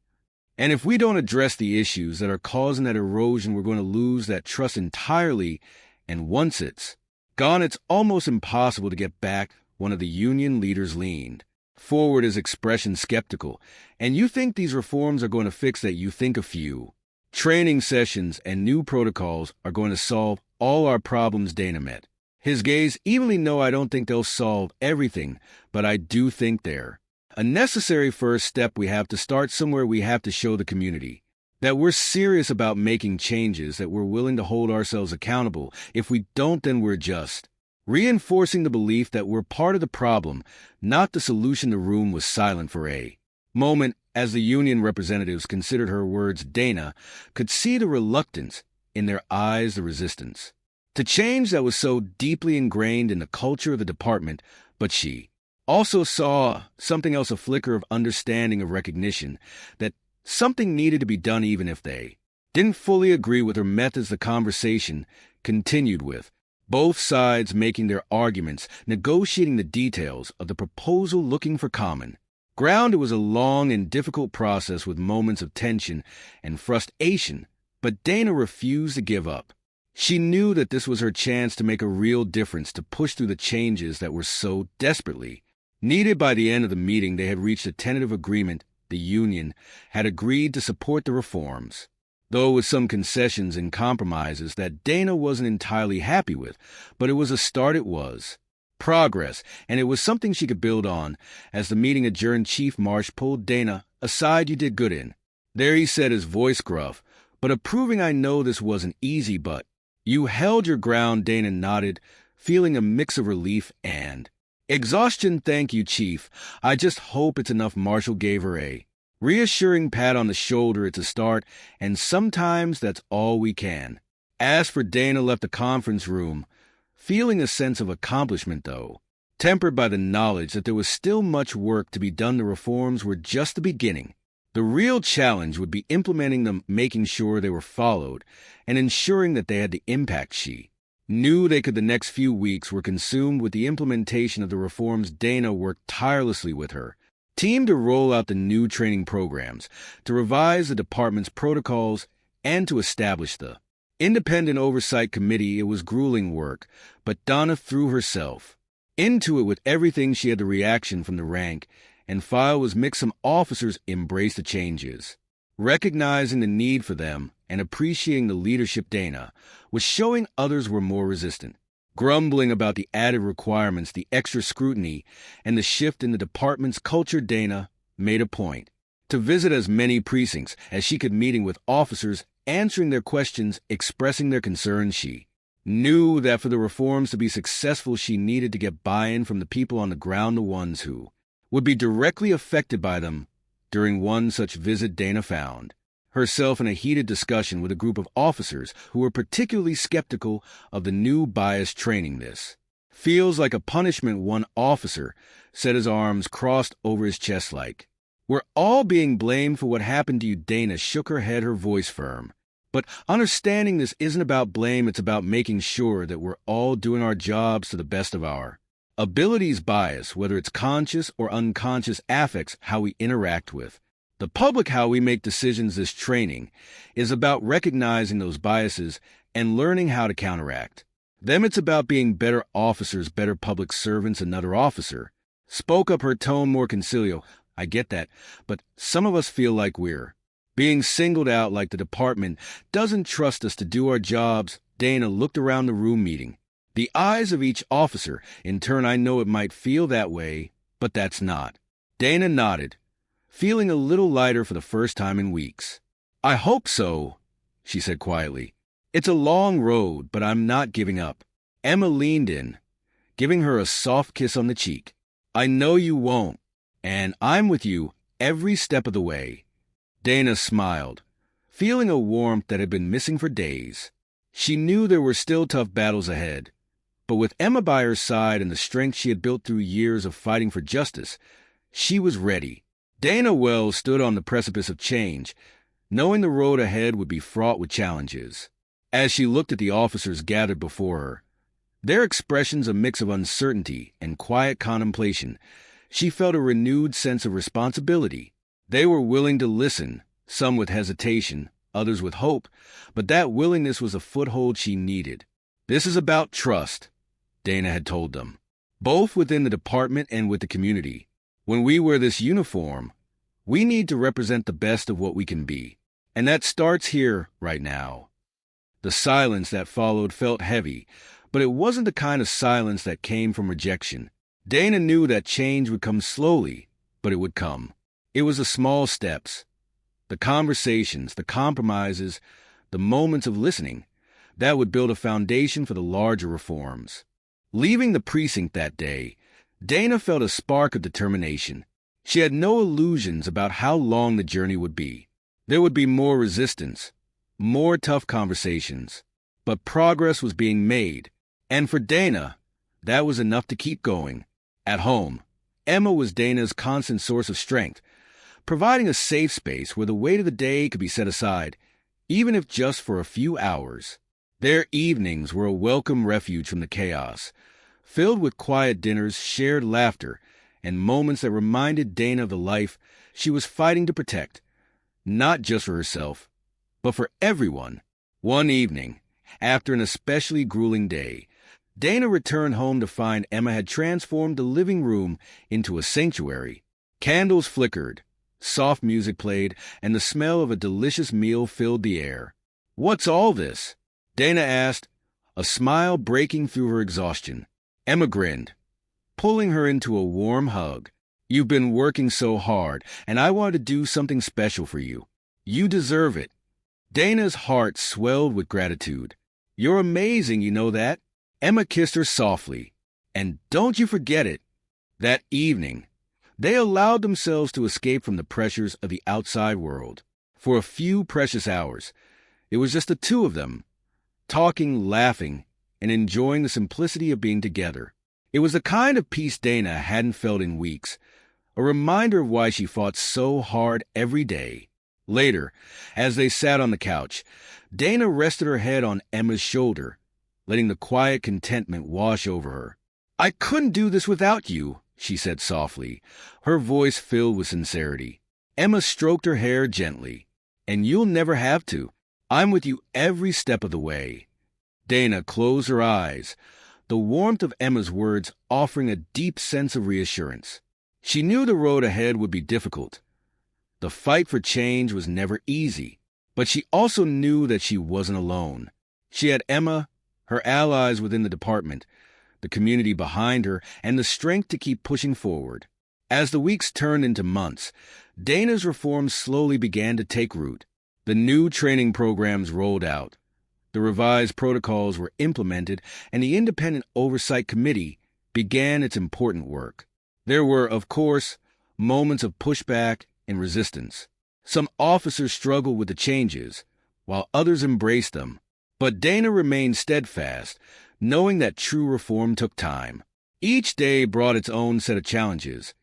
Speaker 1: And if we don't address the issues that are causing that erosion, we're going to lose that trust entirely, and once it's gone, it's almost impossible to get back." One of the union leaders leaned forward, his expression skeptical. "And you think these reforms are going to fix that? You think a few training sessions and new protocols are going to solve all our problems?" Dana met his gaze evenly. "No, I don't think they'll solve everything, but I do think they're a necessary first step. We have to start somewhere. We have to show the community that we're serious about making changes, that we're willing to hold ourselves accountable. If we don't, then we're just reinforcing the belief that we're part of the problem, not the solution." The room was silent for a moment as the union representatives considered her words. Dana could see the reluctance in their eyes, the resistance to change that was so deeply ingrained in the culture of the department. But she also saw something else, a flicker of understanding, of recognition that something needed to be done even if they didn't fully agree with her methods. The conversation continued with both sides making their arguments, negotiating the details of the proposal, looking for common ground. It was a long and difficult process with moments of tension and frustration, but Dana refused to give up. She knew that this was her chance to make a real difference, to push through the changes that were so desperately needed. By the end of the meeting, they had reached a tentative agreement. The union had agreed to support the reforms, though with some concessions and compromises that Dana wasn't entirely happy with. But it was a start. It was progress, and it was something she could build on. As the meeting adjourned, Chief Marsh pulled Dana aside. "You did good in there," he said, his voice gruff but approving. "I know this wasn't easy, but you held your ground." Dana nodded, feeling a mix of relief and exhaustion. "Thank you, Chief. I just hope it's enough." Marshall gave her a reassuring pat on the shoulder. "It's a start, and sometimes that's all we can ask for." Dana left the conference room, feeling a sense of accomplishment, though tempered by the knowledge that there was still much work to be done. The reforms were just the beginning. The real challenge would be implementing them, making sure they were followed, and ensuring that they had the impact she knew they could. The next few weeks were consumed with the implementation of the reforms. Dana worked tirelessly with her team to roll out the new training programs, to revise the department's protocols, and to establish the independent oversight committee. It was grueling work, but Donna threw herself into it with everything. She had the reaction from the rank and file was mixed. Some officers embraced the changes, recognizing the need for them and appreciating the leadership Dana was showing. Others were more resistant, grumbling about the added requirements, the extra scrutiny, and the shift in the department's culture. Dana made a point to visit as many precincts as she could, meeting with officers, answering their questions, expressing their concerns. She knew that for the reforms to be successful, she needed to get buy-in from the people on the ground, the ones who would be directly affected by them. During one such visit, Dana found herself in a heated discussion with a group of officers who were particularly skeptical of the new bias training. "This feels like a punishment," one officer said, his arms crossed over his chest, like we're all being blamed for what happened to you. Dana shook her head, her voice firm. "But understanding this isn't about blame, it's about making sure that we're all doing our jobs to the best of our abilities." Bias, whether it's conscious or unconscious, affects how we interact with the public, how we make decisions. This training is about recognizing those biases and learning how to counteract them. It's about being better officers, better public servants. Another officer spoke up, her tone more conciliatory. "I get that, but some of us feel like we're being singled out, like the department doesn't trust us to do our jobs." Dana looked around the room, meeting the eyes of each officer in turn. "I know it might feel that way, but that's not." Dana nodded, feeling a little lighter for the first time in weeks. "I hope so," she said quietly. "It's a long road, but I'm not giving up." Emma leaned in, giving her a soft kiss on the cheek. "I know you won't, and I'm with you every step of the way." Dana smiled, feeling a warmth that had been missing for days. She knew there were still tough battles ahead, but with Emma by her side and the strength she had built through years of fighting for justice, she was ready. Dana Wells stood on the precipice of change, knowing the road ahead would be fraught with challenges. As she looked at the officers gathered before her, their expressions a mix of uncertainty and quiet contemplation, she felt a renewed sense of responsibility. They were willing to listen, some with hesitation, others with hope, but that willingness was a foothold she needed. "This is about trust," Dana had told them, "both within the department and with the community. When we wear this uniform, we need to represent the best of what we can be. And that starts here, right now." The silence that followed felt heavy, but it wasn't the kind of silence that came from rejection. Dana knew that change would come slowly, but it would come. It was the small steps, the conversations, the compromises, the moments of listening, that would build a foundation for the larger reforms. Leaving the precinct that day, Dana felt a spark of determination. She had no illusions about how long the journey would be. There would be more resistance, more tough conversations, but progress was being made. And for Dana, that was enough to keep going. At home, Emma was Dana's constant source of strength, providing a safe space where the weight of the day could be set aside, even if just for a few hours. Their evenings were a welcome refuge from the chaos, filled with quiet dinners, shared laughter, and moments that reminded Dana of the life she was fighting to protect, not just for herself, but for everyone. One evening, after an especially grueling day, Dana returned home to find Emma had transformed the living room into a sanctuary. Candles flickered, soft music played, and the smell of a delicious meal filled the air. "What's all this?" Dana asked, a smile breaking through her exhaustion. Emma grinned, pulling her into a warm hug. "You've been working so hard, and I wanted to do something special for you. You deserve it." Dana's heart swelled with gratitude. "You're amazing, you know that." Emma kissed her softly. "And don't you forget it." That evening, they allowed themselves to escape from the pressures of the outside world. For a few precious hours, it was just the two of them, talking, laughing, and enjoying the simplicity of being together. It was the kind of peace Dana hadn't felt in weeks, a reminder of why she fought so hard every day. Later, as they sat on the couch, Dana rested her head on Emma's shoulder, letting the quiet contentment wash over her. "I couldn't do this without you," she said softly, her voice filled with sincerity. Emma stroked her hair gently. "And you'll never have to. I'm with you every step of the way." Dana closed her eyes, the warmth of Emma's words offering a deep sense of reassurance. She knew the road ahead would be difficult. The fight for change was never easy, but she also knew that she wasn't alone. She had Emma, her allies within the department, the community behind her, and the strength to keep pushing forward. As the weeks turned into months, Dana's reforms slowly began to take root. The new training programs rolled out. The revised protocols were implemented, and the Independent Oversight Committee began its important work. There were, of course, moments of pushback and resistance. Some officers struggled with the changes, while others embraced them. But Dana remained steadfast, knowing that true reform took time. Each day brought its own set of challenges,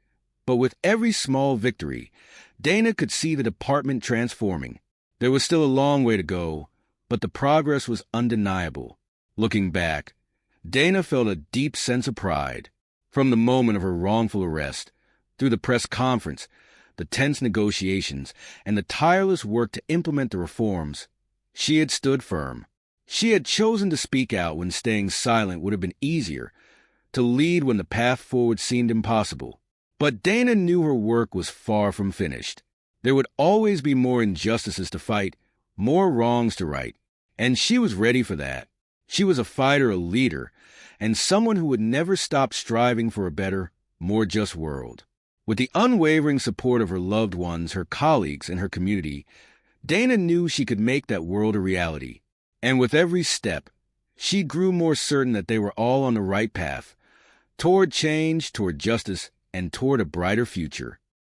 Speaker 1: but with every small victory, Dana could see the department transforming. There was still a long way to go, but the progress was undeniable. Looking back, Dana felt a deep sense of pride. From the moment of her wrongful arrest, through the press conference, the tense negotiations, and the tireless work to implement the reforms, she had stood firm. She had chosen to speak out when staying silent would have been easier, to lead when the path forward seemed impossible. But Dana knew her work was far from finished. There would always be more injustices to fight, more wrongs to right, and she was ready for that. She was a fighter, a leader, and someone who would never stop striving for a better, more just world. With the unwavering support of her loved ones, her colleagues, and her community, Dana knew she could make that world a reality. And with every step, she grew more certain that they were all on the right path, toward change, toward justice, and toward a brighter future.